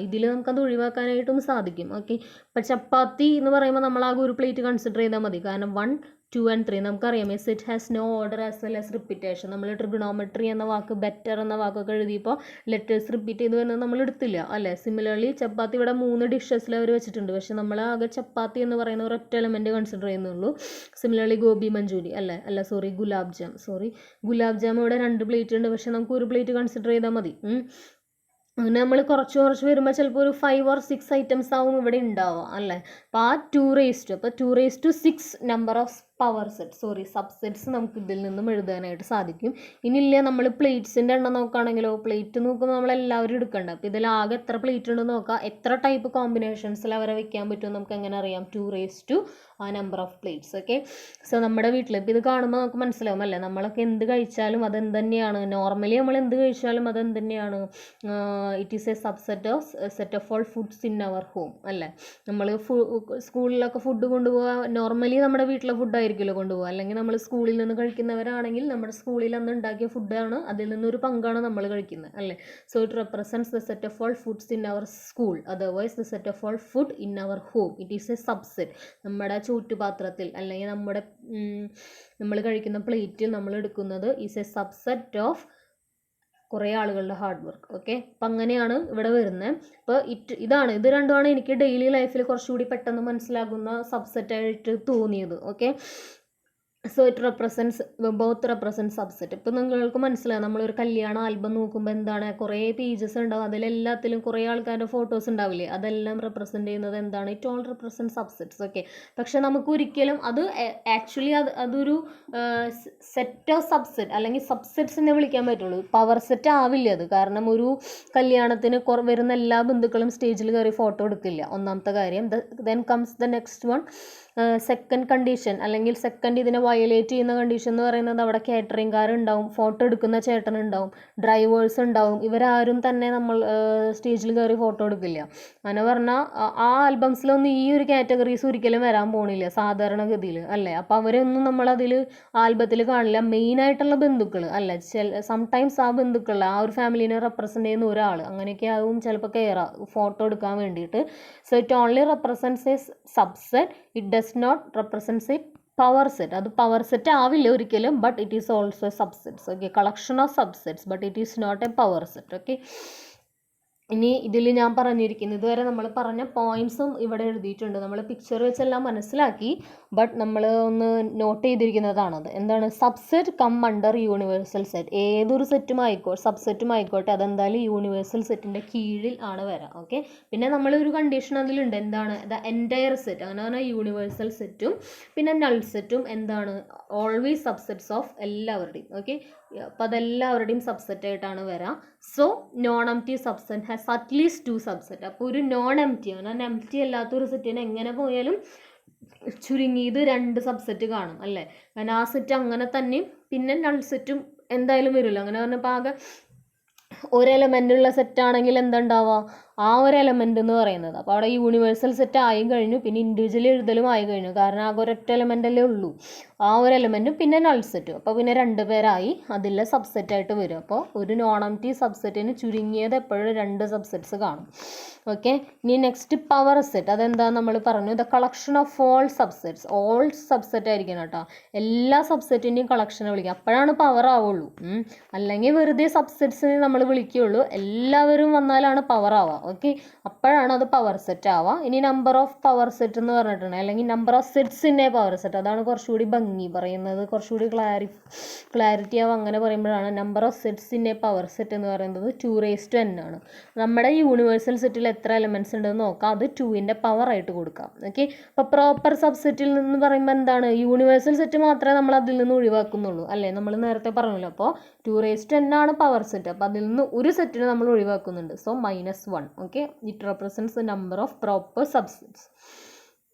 ഇതിൽ നമുക്കത് ഒഴിവാക്കാനായിട്ടും സാധിക്കും. ഓക്കെ, ഇപ്പം ചപ്പാത്തി എന്ന് പറയുമ്പോൾ നമ്മളാകെ ഒരു പ്ലേറ്റ് കൺസിഡർ ചെയ്താൽ മതി, കാരണം 1, 2 and 3 നമുക്കറിയാം. Set has no order as well as repetition. നമ്മൾ ട്രിഗണോമെട്രി എന്ന വാക്ക്, ബെറ്റർ എന്ന വാക്കൊക്കെ എഴുതിയപ്പോൾ ലെറ്റേഴ്സ് റിപ്പീറ്റ് ചെയ്തു വരുന്നത് നമ്മൾ എടുത്തില്ല അല്ലേ. സിമിലർലി ചപ്പാത്തി ഇവിടെ 3 ഡിഷസിൽ അവർ വെച്ചിട്ടുണ്ട്, പക്ഷെ നമ്മൾ ആകെ ചപ്പാത്തി എന്ന് പറയുന്ന ഒരൊറ്റ എലമെൻറ്റ് കൺസിഡർ ചെയ്യുന്നുള്ളൂ. സിമിലർലി ഗോബി മഞ്ചൂരി ഗുലാബ് ജാം ഇവിടെ 2 പ്ലേറ്റ് ഉണ്ട്, പക്ഷെ നമുക്ക് ഒരു പ്ലേറ്റ് കൺസിഡർ ചെയ്താൽ മതി. അങ്ങനെ നമ്മൾ കുറച്ച് വരുമ്പോൾ ചിലപ്പോൾ ഒരു 5 or 6 ഐറ്റംസ് ആവും ഇവിടെ ഉണ്ടാവുക അല്ലേ. അപ്പോൾ ആ 2⁻6 നമ്പർ ഓഫ് സബ്സെറ്റ്സ് നമുക്ക് ഇതിൽ നിന്നും എഴുതാനായിട്ട് സാധിക്കും. ഇനിയില്ല നമ്മൾ പ്ലേറ്റ്സിൻ്റെ എണ്ണം നോക്കുകയാണെങ്കിലോ, പ്ലേറ്റ് നോക്കുമ്പോൾ നമ്മളെല്ലാവരും എടുക്കണ്ട. അപ്പോൾ ഇതിലാകെ എത്ര പ്ലേറ്റ് ഉണ്ടെന്ന് നോക്കാം, എത്ര ടൈപ്പ് കോമ്പിനേഷൻസിൽ അവരെ വെക്കാൻ പറ്റും നമുക്ക് എങ്ങനെ അറിയാം, 2 ആ number of plates. Okay, so നമ്മുടെ വീട്ടിൽ ഇപ്പോൾ ഇത് കാണുമ്പോൾ നമുക്ക് മനസ്സിലാവും അല്ലേ, നമ്മളൊക്കെ എന്ത് കഴിച്ചാലും അതെന്ത് തന്നെയാണ്, നോർമലി നമ്മൾ എന്ത് കഴിച്ചാലും അതെന്ത് തന്നെയാണ്, it is a set of all foods in our home അല്ലേ. നമ്മൾ സ്കൂളിലൊക്കെ ഫുഡ് കൊണ്ടുപോകാൻ നോർമലി നമ്മുടെ വീട്ടിലെ ഫുഡായിരിക്കുമല്ലോ കൊണ്ടുപോകുക, അല്ലെങ്കിൽ നമ്മൾ സ്കൂളിൽ നിന്ന് കഴിക്കുന്നവരാണെങ്കിൽ നമ്മുടെ സ്കൂളിൽ അന്ന് ഉണ്ടാക്കിയ ഫുഡാണ്, അതിൽ നിന്നൊരു പങ്കാണ് നമ്മൾ കഴിക്കുന്നത് അല്ലേ. So it represents the set of all foods in our school, otherwise the set of all food in our home. It is a subset. നമ്മുടെ ചുറ്റുപാത്രത്തിൽ അല്ലെങ്കിൽ നമ്മൾ കഴിക്കുന്ന പ്ലേറ്റിൽ നമ്മൾ എടുക്കുന്നത് ഈസ് എ സബ്സെറ്റ് ഓഫ് കുറേ ആളുകളുടെ ഹാർഡ് വർക്ക്. ഓക്കെ, അപ്പം അങ്ങനെയാണ് ഇവിടെ വരുന്നത്. അപ്പോൾ ഇത് രണ്ടുമാണ് എനിക്ക് ഡെയിലി ലൈഫിൽ കുറച്ചുകൂടി പെട്ടെന്ന് മനസ്സിലാകുന്ന സബ്സെറ്റായിട്ട് തോന്നിയത്. Okay, so it represent subset. ഇപ്പം നിങ്ങൾക്ക് മനസ്സിലാകും, നമ്മളൊരു കല്യാണ ആൽബം നോക്കുമ്പോൾ എന്താണ്, കുറേ പേജസ് ഉണ്ടാവും, അതിലെല്ലാത്തിലും കുറേ ആൾക്കാരുടെ ഫോട്ടോസ് ഉണ്ടാവില്ലേ, അതെല്ലാം റെപ്രസെൻറ്റ് ചെയ്യുന്നത് എന്താണ്, it all represent subsets. Okay, പക്ഷെ നമുക്ക് ഒരിക്കലും അത് ആക്ച്വലി അതൊരു സെറ്റ് ഓഫ് സബ്സെറ്റ് അല്ലെങ്കിൽ സബ്സെറ്റ്സ് എന്ന് വിളിക്കാൻ പറ്റുള്ളൂ, പവർ സെറ്റ് ആവില്ല അത്. കാരണം ഒരു കല്യാണത്തിന് വരുന്ന എല്ലാ ബന്ധുക്കളും സ്റ്റേജിൽ കയറി ഫോട്ടോ എടുക്കില്ല, ഒന്നാമത്തെ കാര്യം. Then comes the next one, second condition അല്ലെങ്കിൽ സെക്കൻഡ് ഇതിനെ വയലേറ്റ് ചെയ്യുന്ന കണ്ടീഷൻ എന്ന് പറയുന്നത് അവിടെ കാറ്ററിംഗുകാരുണ്ടാവും, ഫോട്ടോ എടുക്കുന്ന ചേട്ടനുണ്ടാവും, ഡ്രൈവേഴ്സ് ഉണ്ടാവും, ഇവരാരും തന്നെ നമ്മൾ സ്റ്റേജിൽ കയറി ഫോട്ടോ എടുക്കില്ല. അങ്ങനെ പറഞ്ഞാൽ ആ ആൽബംസിലൊന്നും ഈ ഒരു കാറ്റഗറീസ് ഒരിക്കലും വരാൻ പോണില്ല സാധാരണഗതിയിൽ അല്ലേ. അപ്പോൾ അവരൊന്നും നമ്മളതിൽ ആൽബത്തിൽ കാണില്ല. മെയിനായിട്ടുള്ള ബന്ധുക്കൾ അല്ലേ, സംടൈംസ് ആ ബന്ധുക്കൾ ആ ഒരു ഫാമിലിനെ റെപ്രസെൻ്റ് ചെയ്യുന്ന ഒരാൾ അങ്ങനെയൊക്കെ ആവും ചിലപ്പോൾ കയറാം ഫോട്ടോ എടുക്കാൻ വേണ്ടിയിട്ട്. So it only represents a subset, it does not represents a power set. അത് പവർ സെറ്റ് ആവില്ല ഒരിക്കലും, but it is also a subsets. Okay, collection of subsets, but it is not a power set. Okay, ഇനി ഇതിൽ ഞാൻ പറഞ്ഞിരിക്കുന്നത് ഇതുവരെ നമ്മൾ പറഞ്ഞ പോയിൻറ്റ്സും ഇവിടെ എഴുതിയിട്ടുണ്ട്. നമ്മൾ പിക്ചർ വെച്ചെല്ലാം മനസ്സിലാക്കി, ബട്ട് നമ്മൾ ഒന്ന് നോട്ട് ചെയ്തിരിക്കുന്നതാണത്. എന്താണ് subset come under universal set. ഏതൊരു സബ്സെറ്റും ആയിക്കോട്ടെ അതെന്തായാലും യൂണിവേഴ്സൽ സെറ്റിൻ്റെ കീഴിൽ ആണ് വരാം. ഓക്കെ, പിന്നെ നമ്മളൊരു കണ്ടീഷൻ അതിലുണ്ട്, എന്താണ് ദ എൻറ്റയർ സെറ്റ്. അങ്ങനെ പറഞ്ഞാൽ യൂണിവേഴ്സൽ സെറ്റും പിന്നെ നൾ സെറ്റും എന്താണ് ഓൾവേസ് സബ്സെറ്റ്സ് ഓഫ് എല്ലാവരുടെയും. ഓക്കെ, അപ്പോൾ അതെല്ലാവരുടെയും സബ്സെറ്റായിട്ടാണ് വരാം. So non empty subset has at least 2 subset. അപ്പോൾ ഒരു നോൺ എംപ്റ്റി എംപ്റ്റി അല്ലാത്തൊരു സെറ്റിന് എങ്ങനെ പോയാലും ചുരുങ്ങിയത് 2 സബ്സെറ്റ് കാണും അല്ലേ. കാരണം ആ സെറ്റ് അങ്ങനെ തന്നെയും പിന്നെ നൾ സെറ്റും എന്തായാലും വരുമല്ലോ. അങ്ങനെ പറഞ്ഞപ്പോൾ ആകെ ഒരു എലമെൻ്റുള്ള സെറ്റാണെങ്കിൽ എന്തുണ്ടാവുക, ആ ഒരു എലമെൻ്റ് എന്ന് പറയുന്നത്. അപ്പോൾ അവിടെ യൂണിവേഴ്സൽ സെറ്റ് ആയി കഴിഞ്ഞു, പിന്നെ ഇൻഡിവിജ്വൽ എഴുതലും ആയി കഴിഞ്ഞു, കാരണം ആകെ ഒരൊറ്റ എലമെൻ്റല്ലേ ഉള്ളൂ. ആ ഒരു എലമെൻറ്റും പിന്നെ നൾ സെറ്റും. അപ്പോൾ പിന്നെ 2 പേരായി അതിലെ സബ്സെറ്റായിട്ട് വരും. അപ്പോൾ ഒരു നോൺ എംപ്റ്റി സബ്സെറ്റിന് ചുരുങ്ങിയത് എപ്പോഴും 2 സബ്സെറ്റ്സ് കാണും. ഓക്കെ, ഇനി നെക്സ്റ്റ് പവർ സെറ്റ്. അതെന്താ നമ്മൾ പറഞ്ഞു, the collection of all subsets. All subset ആയിരിക്കണം കേട്ടോ, എല്ലാ സബ്സെറ്റിൻ്റെയും കളക്ഷനെ വിളിക്കുക, അപ്പോഴാണ് പവർ ആവുള്ളൂ. അല്ലെങ്കിൽ വെറുതെ സബ്സെറ്റ്സിനെ നമ്മൾ വിളിക്കുകയുള്ളൂ, എല്ലാവരും വന്നാലാണ് പവർ ആവുക. ഓക്കെ, അപ്പോഴാണ് അത് പവർ സെറ്റ് ആവുക. ഇനി നമ്പർ ഓഫ് പവർ സെറ്റ് എന്ന് പറഞ്ഞിട്ടുണ്ട്, അല്ലെങ്കിൽ നമ്പർ ഓഫ് സെറ്റ്സിൻ്റെ പവർ സെറ്റ്. അതാണ് കുറച്ചുകൂടി ഭംഗി പറയുന്നത്, കുറച്ചുകൂടി ക്ലാരിറ്റി ആവും. അങ്ങനെ പറയുമ്പോഴാണ് നമ്പർ ഓഫ് സെറ്റ്സിൻ്റെ പവർ സെറ്റ് എന്ന് പറയുന്നത് 2n ആണ്. നമ്മുടെ യൂണിവേഴ്സൽ സെറ്റിൽ എത്ര എലമെൻറ്റ്സ് ഉണ്ടെന്ന് നോക്കാം, അത് 2ൻ്റെ പവർ ആയിട്ട് കൊടുക്കാം. ഓക്കെ, അപ്പോൾ പ്രോപ്പർ സബ്സെറ്റിൽ നിന്ന് പറയുമ്പോൾ എന്താണ്, യൂണിവേഴ്സൽ സെറ്റ് മാത്രമേ നമ്മൾ അതിൽ നിന്ന് ഒഴിവാക്കുന്നുള്ളൂ അല്ലേ, നമ്മൾ നേരത്തെ പറഞ്ഞല്ലോ. അപ്പോൾ 2n ആണ് പവർ സെറ്റ്, അപ്പോൾ അതിൽ നിന്ന് ഒരു സെറ്റിനെ നമ്മൾ ഒഴിവാക്കുന്നുണ്ട്. So -1. Okay, it represents the number of proper subsets.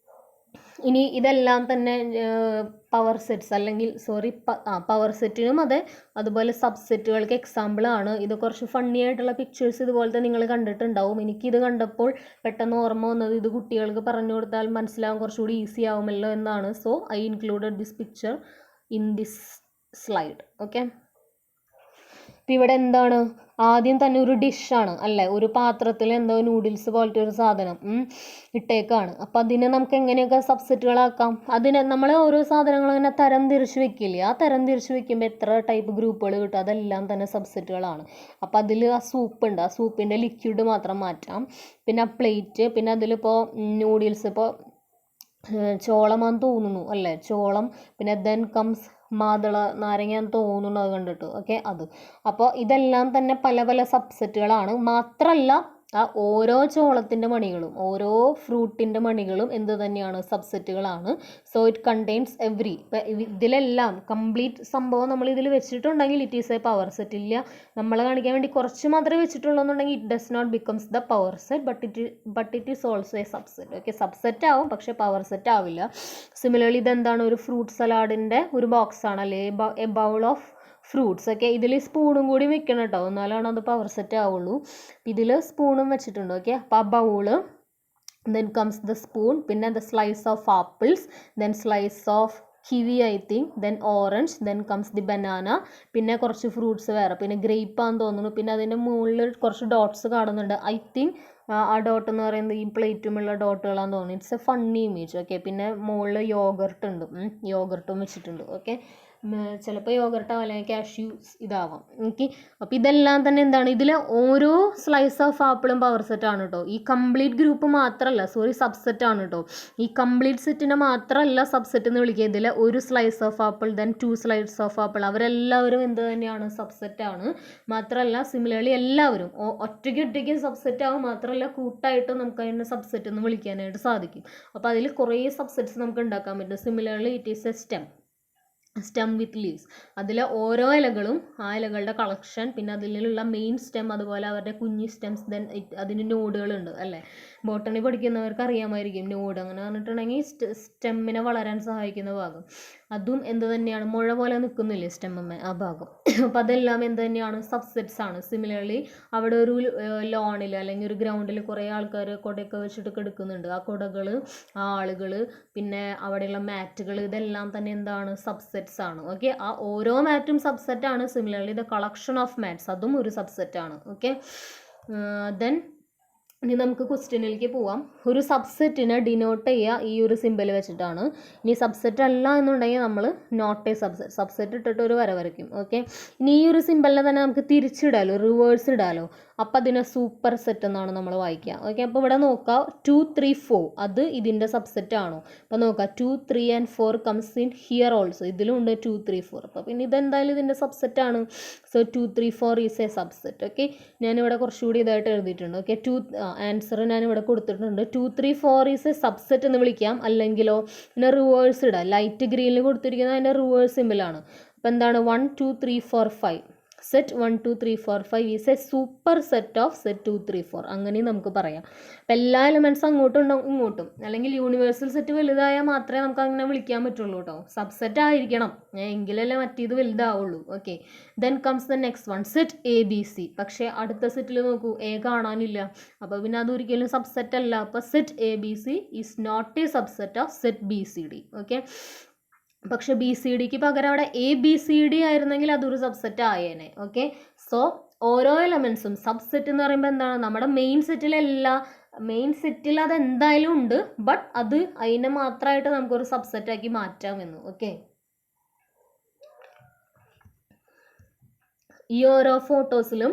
ഇനി ഇതെല്ലാം തന്നെ പവർ സെറ്റ്സ് അല്ലെങ്കിൽ പവർ സെറ്റിനും അതെ, അതുപോലെ സബ്സെറ്റുകൾക്ക് എക്സാമ്പിളാണ്. ഇത് കുറച്ച് ഫണ്ണി ആയിട്ടുള്ള പിക്ചേഴ്സ് ഇതുപോലത്തെ നിങ്ങൾ കണ്ടിട്ടുണ്ടാവും. എനിക്കിത് കണ്ടപ്പോൾ പെട്ടെന്ന് ഓർമ്മ വന്നത്, ഇത് കുട്ടികൾക്ക് പറഞ്ഞു കൊടുത്താൽ മനസ്സിലാവും, കുറച്ചുകൂടി ഈസി ആവുമല്ലോ എന്നാണ്. So I included this picture in this slide. Okay, ഇപ്പം ഇവിടെ എന്താണ്, ആദ്യം തന്നെ ഒരു ഡിഷാണ് അല്ലേ, ഒരു പാത്രത്തിൽ എന്തോ നൂഡിൽസ് പോലത്തെ ഒരു സാധനം ഇട്ടേക്കാണ്. അപ്പം അതിനെ നമുക്ക് എങ്ങനെയൊക്കെ സബ്സെറ്റുകളാക്കാം, അതിനെ നമ്മൾ ഓരോ സാധനങ്ങളും ഇങ്ങനെ തരം തിരിച്ച് വെക്കില്ലേ, ആ തരം തിരിച്ച് വെക്കുമ്പോൾ എത്ര ടൈപ്പ് ഗ്രൂപ്പുകൾ കിട്ടും, അതെല്ലാം തന്നെ സബ്സെറ്റുകളാണ്. അപ്പം അതിൽ ആ സൂപ്പ് ഉണ്ട്, ആ സൂപ്പിൻ്റെ ലിക്വിഡ് മാത്രം മാറ്റാം. പിന്നെ ആ പ്ലേറ്റ്, പിന്നെ അതിലിപ്പോൾ നൂഡിൽസ്, ഇപ്പോൾ ചോളമാണെന്ന് തോന്നുന്നു അല്ലേ, ചോളം. പിന്നെ ദെൻ കംസ് മാതള നാരങ്ങാന്ന് തോന്നുന്നു, അത് കണ്ടിട്ട്. ഓക്കെ, അത്. അപ്പോൾ ഇതെല്ലാം തന്നെ പല പല സബ്സെറ്റുകളാണ്. മാത്രമല്ല ആ ഓരോ ചോളത്തിൻ്റെ മണികളും ഓരോ ഫ്രൂട്ടിൻ്റെ മണികളും എന്ത് തന്നെയാണ്, സബ്സെറ്റുകളാണ്. So it contains every. ഇപ്പം ഇതിലെല്ലാം കംപ്ലീറ്റ് സംഭവം നമ്മൾ ഇതിൽ വെച്ചിട്ടുണ്ടെങ്കിൽ it is a power set. ഇല്ല, നമ്മളെ കാണിക്കാൻ വേണ്ടി കുറച്ച് മാത്രമേ വെച്ചിട്ടുള്ളൂ എന്നുണ്ടെങ്കിൽ it does not becomes the power set, but it is also a subset. Okay, subset ആവും പക്ഷേ പവർ സെറ്റ് ആവില്ല. സിമിലർലി ഇതെന്താണ്, ഒരു ഫ്രൂട്ട് സലാഡിൻ്റെ ഒരു ബോക്സ് ആണ് അല്ലേ, A bowl of fruits. Okay, ഇതിൽ സ്പൂണും കൂടി വെക്കണം കേട്ടോ, എന്നാലാണ് അത് പവർ സെറ്റ് ആവുള്ളൂ. ഇതിൽ സ്പൂണും വെച്ചിട്ടുണ്ട്. ഓക്കെ, അപ്പോൾ ആ bowl, then comes the spoon, പിന്നെ the slice of apples, then slice of kiwi I think, then orange, then comes the banana, പിന്നെ കുറച്ച് ഫ്രൂട്ട്സ് വേറെ, പിന്നെ ഗ്രേപ്പാന്ന് തോന്നുന്നു. പിന്നെ അതിൻ്റെ മുകളിൽ കുറച്ച് ഡോട്ട്സ് കാണുന്നുണ്ട്. ഐ തിങ്ക് ആ ഡോട്ട് എന്ന് പറയുന്നത് ഈ പ്ലേറ്റുമുള്ള ഡോട്ടുകളാന്ന് തോന്നുന്നു. It's A funny image. Okay, പിന്നെ മുകളിൽ യോഗർട്ട് ഉണ്ട്, യോഗർട്ടും വെച്ചിട്ടുണ്ട്. ഓക്കെ, ചിലപ്പോൾ യോഗർട്ടോ അല്ലെങ്കിൽ കാഷ്യൂസ് ഇതാവാം. ഓക്കെ, അപ്പോൾ ഇതെല്ലാം തന്നെ എന്താണ്, ഇതിൽ ഓരോ സ്ലൈസ് ഓഫ് ആപ്പിളും പവർ സെറ്റ് ആണ് കേട്ടോ. ഈ കംപ്ലീറ്റ് ഗ്രൂപ്പ് മാത്രമല്ല, സബ്സെറ്റ് ആണ് കേട്ടോ. ഈ കംപ്ലീറ്റ് സെറ്റിനെ മാത്രമല്ല സബ്സെറ്റ് എന്ന് വിളിക്കുക. ഇതിൽ ഒരു slice of apple, then 2 slice of apple, അവരെല്ലാവരും എന്ത് തന്നെയാണ്, സബ്സെറ്റ് ആണ്. മാത്രമല്ല സിമിലർലി എല്ലാവരും ഒറ്റയ്ക്ക് സബ്സെറ്റ് ആവും. മാത്രമല്ല കൂട്ടായിട്ട് നമുക്ക് അതിനെ സബ്സെറ്റ് എന്ന് വിളിക്കാനായിട്ട് സാധിക്കും. അപ്പോൾ അതിൽ കുറേ സബ്സെറ്റ്സ് നമുക്ക് ഉണ്ടാക്കാൻ പറ്റും. Similarly it is A stem with leaves. അതിലെ ഓരോ ഇലകളും ആ ഇലകളുടെ കളക്ഷൻ, പിന്നെ അതിലുള്ള മെയിൻ സ്റ്റെം, അതുപോലെ അവരുടെ കുഞ്ഞി സ്റ്റെംസ്, ദെൻ അതിന് നോഡുകളുണ്ട് അല്ലേ. ബോട്ടണി പഠിക്കുന്നവർക്ക് അറിയാമായിരിക്കും നോഡ്. അങ്ങനെ പറഞ്ഞിട്ടുണ്ടെങ്കിൽ സ്റ്റെമ്മിനെ വളരാൻ സഹായിക്കുന്ന ഭാഗം, അതും എന്ത് തന്നെയാണ്, മുഴ പോലെ നിൽക്കുന്നില്ലേ സ്റ്റെമ്മ, ആ ഭാഗം. അപ്പോൾ അതെല്ലാം എന്ത് തന്നെയാണ്, സബ്സെറ്റ്സ് ആണ്. സിമിലർലി അവിടെ ഒരു ലോണിൽ അല്ലെങ്കിൽ ഒരു ഗ്രൗണ്ടിൽ കുറേ ആൾക്കാർ കുടയൊക്കെ വെച്ചിട്ട് കിടക്കുന്നുണ്ട്. ആ കുടകൾ, ആ ആളുകൾ, പിന്നെ അവിടെയുള്ള മാറ്റുകൾ, ഇതെല്ലാം തന്നെ എന്താണ്, സബ്സെറ്റ്സ് ആണ്. ഓക്കെ, ആ ഓരോ മാറ്റും സബ്സെറ്റ് ആണ്. Similarly the collection of mats, അതും ഒരു സബ്സെറ്റ് ആണ്. ഓക്കെ, ദെൻ ഇനി നമുക്ക് ക്വസ്റ്റ്യനിലേക്ക് പോവാം. ഒരു സബ്സെറ്റിനെ ഡിനോട്ട് ചെയ്യുക ഈ ഒരു സിമ്പൽ വെച്ചിട്ടാണ്. ഇനി സബ്സെറ്റ് അല്ല എന്നുണ്ടെങ്കിൽ നമ്മൾ നോട്ട് എ സബ്സെറ്റ് ഇട്ടിട്ട് ഒരു വര വരയ്ക്കും. ഓക്കെ, ഇനി ഈ ഒരു സിമ്പലിനെ തന്നെ നമുക്ക് തിരിച്ചിടാലോ, റിവേഴ്സ് ഇടാലോ. അപ്പം അതിനെ സൂപ്പർ സെറ്റ് എന്നാണ് നമ്മൾ വായിക്കുക. ഓക്കെ, അപ്പോൾ ഇവിടെ നോക്കാം 2, 3, 4 അത് ഇതിൻ്റെ സബ്സെറ്റ് ആണോ. അപ്പോൾ നോക്കാം 2, 3 and 4 comes in here also. ഇതിലുണ്ട് 2, 3, 4. അപ്പോൾ പിന്നെ ഇതെന്തായാലും ഇതിൻ്റെ സബ്സെറ്റ് ആണ്. So 2, 3, 4 is a subset. Okay, ഞാനിവിടെ കുറച്ചുകൂടി ഇതായിട്ട് എഴുതിയിട്ടുണ്ട്. ഓക്കെ, ആൻസർ ഞാനിവിടെ കൊടുത്തിട്ടുണ്ട്. 2, 3, 4 ഈസ് എ സബ്സെറ്റ് എന്ന് വിളിക്കാം. അല്ലെങ്കിലോ പിന്നെ റിവേഴ്സ് ഇടാം. ലൈറ്റ് ഗ്രീനിൽ കൊടുത്തിരിക്കുന്നത് അതിൻ്റെ റിവേഴ്സ് സിമ്പിളാണ്. അപ്പോൾ എന്താണ്, 1, 2, 3, 4, 5 set 1, 2, 3, 4, 5 is a superset of set 2, 3, 4. അങ്ങനെ നമുക്ക് പറയാം. അപ്പം എല്ലാ എലിമെൻറ്റ്സും അങ്ങോട്ടും ഉണ്ടാവും ഇങ്ങോട്ടും. അല്ലെങ്കിൽ യൂണിവേഴ്സൽ സെറ്റ് വലുതായാൽ മാത്രമേ നമുക്ക് അങ്ങനെ വിളിക്കാൻ പറ്റുള്ളൂ കേട്ടോ. സബ്സെറ്റ് ആയിരിക്കണം, എങ്കിലല്ലേ മറ്റേത് വലുതാവുള്ളൂ. Okay, then comes the next one, set ABC. പക്ഷേ അടുത്ത സെറ്റിൽ നോക്കൂ, എ കാണാനില്ല. അപ്പോൾ പിന്നെ അതൊരിക്കലും സബ്സെറ്റ് അല്ല. അപ്പോൾ set ABC is not a subset of set BCD. Okay, പക്ഷെ BCDക്ക് പകരം അവിടെ ABCD ആയിരുന്നെങ്കിൽ അതൊരു സബ്സെറ്റ് ആയേനെ. ഓക്കെ, സോ ഓരോ എലമെൻസും സബ്സെറ്റ് എന്ന് പറയുമ്പോൾ എന്താണ്, നമ്മുടെ മെയിൻ സെറ്റിൽ അത് എന്തായാലും ഉണ്ട്, ബട്ട് അത് അതിനെ മാത്രമായിട്ട് നമുക്കൊരു സബ്സെറ്റ് ആക്കി മാറ്റാമെന്ന്. ഓക്കെ, ഈ ഓരോ ഫോട്ടോസിലും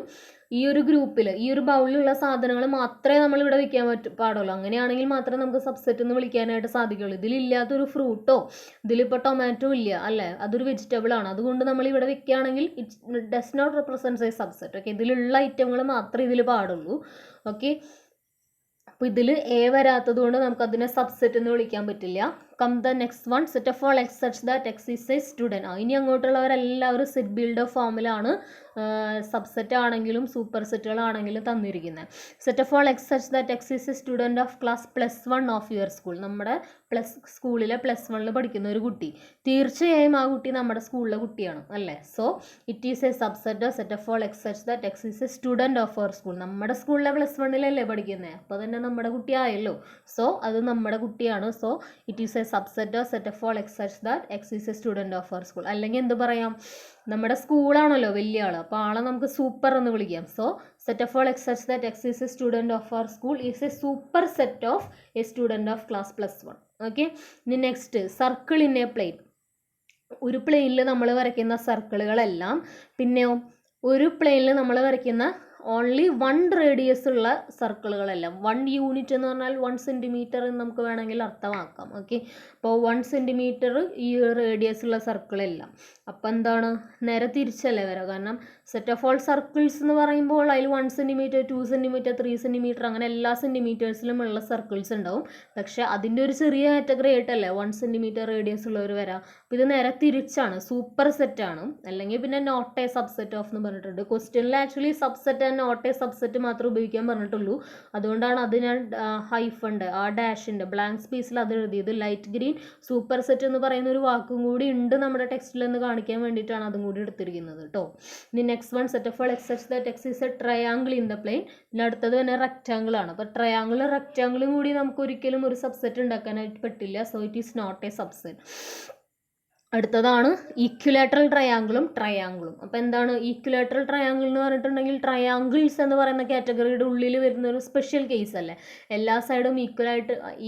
ഈ ഒരു ഗ്രൂപ്പിൽ ഈ ഒരു ബൗളിലുള്ള സാധനങ്ങൾ മാത്രമേ നമ്മൾ ഇവിടെ വെക്കാൻ പാടുള്ളൂ. അങ്ങനെയാണെങ്കിൽ മാത്രമേ നമുക്ക് സബ്സെറ്റ് എന്ന് വിളിക്കാനായിട്ട് സാധിക്കുള്ളൂ. ഇതിലില്ലാത്തൊരു ഫ്രൂട്ടോ ഇതിലിപ്പോൾ ടൊമാറ്റോ ഇല്ല അല്ലേ, അതൊരു വെജിറ്റബിൾ ആണ്, അതുകൊണ്ട് നമ്മൾ ഇവിടെ വെക്കുകയാണെങ്കിൽ it does not represents a subset. Okay, ഇതിലുള്ള ഐറ്റങ്ങൾ മാത്രമേ ഇതിൽ പാടുള്ളൂ. ഓക്കെ, അപ്പോൾ ഇതിൽ വരാത്തത് കൊണ്ട് നമുക്ക് അതിനെ സബ്സെറ്റ് എന്ന് വിളിക്കാൻ പറ്റില്ല. Come the next one, set of all X such that X is a student. ഇനി അങ്ങോട്ടുള്ളവരെല്ലാവരും സെറ്റ് ബിൽഡർ ഫോമിലാണ് സബ്സെറ്റ് ആണെങ്കിലും സൂപ്പർ സെറ്റുകളാണെങ്കിലും തന്നിരിക്കുന്നത്. Set of all X such that X is a student of class +1 of your school. നമ്മുടെ സ്കൂളിലെ +1 പഠിക്കുന്ന ഒരു കുട്ടി, തീർച്ചയായും ആ കുട്ടി നമ്മുടെ സ്കൂളിലെ കുട്ടിയാണ് അല്ലേ. So it is a subset of set of all X such that X is a student of our school. നമ്മുടെ സ്കൂളിലെ +1 പഠിക്കുന്നത്, അപ്പോൾ തന്നെ നമ്മുടെ കുട്ടിയായല്ലോ. സോ അത് നമ്മുടെ കുട്ടിയാണ്. So it is a subset of set of all X such that X is a student of our school. അല്ലെങ്കിൽ എന്ത് പറയാം, നമ്മുടെ സ്കൂളാണല്ലോ വലിയ ആൾ, അപ്പോൾ ആളെ നമുക്ക് സൂപ്പർ എന്ന് വിളിക്കാം. So set of all X such that X is a student of our school is a superset of a student of class +1. Okay, ഇനി next, circle in a plane. ഒരു പ്ലെയിനിൽ നമ്മൾ വരയ്ക്കുന്ന സർക്കിളുകളെല്ലാം, പിന്നെയോ ഒരു പ്ലെയിനിൽ നമ്മൾ വരയ്ക്കുന്ന ഓൺലി 1 റേഡിയസ് ഉള്ള സർക്കിളുകളെല്ലാം, 1 യൂണിറ്റ് എന്ന് പറഞ്ഞാൽ 1 സെൻറ്റിമീറ്റർ എന്ന് നമുക്ക് വേണമെങ്കിൽ അർത്ഥമാക്കാം. ഓക്കെ, അപ്പോൾ 1 സെൻറ്റിമീറ്റർ ഈ റേഡിയസ് ഉള്ള സർക്കിളെല്ലാം. അപ്പോൾ എന്താണ്, നേരെ തിരിച്ചല്ലേ വരാം, കാരണം സെറ്റ് ഓഫ് ഓൾ സർക്കിൾസ് എന്ന് പറയുമ്പോൾ അതിൽ 1 സെൻറ്റിമീറ്റർ 2 സെൻറ്റിമീറ്റർ 3 സെൻറ്റിമീറ്റർ അങ്ങനെ എല്ലാ സെൻറ്റിമീറ്റേഴ്സിലും ഉള്ള സർക്കിൾസ് ഉണ്ടാവും. പക്ഷേ അതിൻ്റെ ഒരു ചെറിയ കാറ്റഗറി ആയിട്ടല്ലേ 1 സെൻറ്റിമീറ്റർ റേഡിയസ് ഉള്ളവർ വരാം. അപ്പോൾ ഇത് നേരെ തിരിച്ചാണ്, സൂപ്പർ സെറ്റാണ്. അല്ലെങ്കിൽ പിന്നെ നോട്ട് എ സബ്സെറ്റ് ഓഫ് എന്ന് പറഞ്ഞിട്ടുണ്ട്. ക്വസ്റ്റ്യനിൽ actually subset and not a subset മാത്രമേ ഉപയോഗിക്കാൻ പറഞ്ഞിട്ടുള്ളൂ. അതുകൊണ്ടാണ് അത് ഞാൻ ഹൈഫണ്ട് ആ ഡാഷിൻ്റെ ബ്ലാങ്ക് സ്പേസിൽ അത് എഴുതിയത്. ലൈറ്റ് ഗ്രീൻ സൂപ്പർ സെറ്റ് എന്ന് പറയുന്ന ഒരു വാക്കും കൂടി ഉണ്ട് നമ്മുടെ ടെക്സ്റ്റിൽ എന്ന് കാണിക്കാൻ വേണ്ടിയിട്ടാണ് അതും കൂടി എടുത്തിരിക്കുന്നത് കേട്ടോ. ഇനി next one, set of all X such that X is A triangle in the plain. പിന്നെ അടുത്തത് തന്നെ റെക്റ്റാങ്കിൾ ആണ്. അപ്പോൾ റെക്റ്റാങ്കിളും കൂടി നമുക്ക് ഒരിക്കലും ഒരു സബ്സെറ്റ് ഉണ്ടാക്കാനായിട്ട് പറ്റില്ല. So it is not a subset. അടുത്തതാണ് ഈക്വിലാറ്ററൽ ട്രയാങ്കിളും. അപ്പോൾ എന്താണ് ഈക്വിലാറ്ററൽ ട്രയാങ്കിൾ എന്ന് പറഞ്ഞിട്ടുണ്ടെങ്കിൽ, ട്രയാങ്കിൾസ് എന്ന് പറയുന്ന കാറ്റഗറിയുടെ ഉള്ളിൽ വരുന്ന ഒരു സ്പെഷ്യൽ കേസ് അല്ലേ. എല്ലാ സൈഡും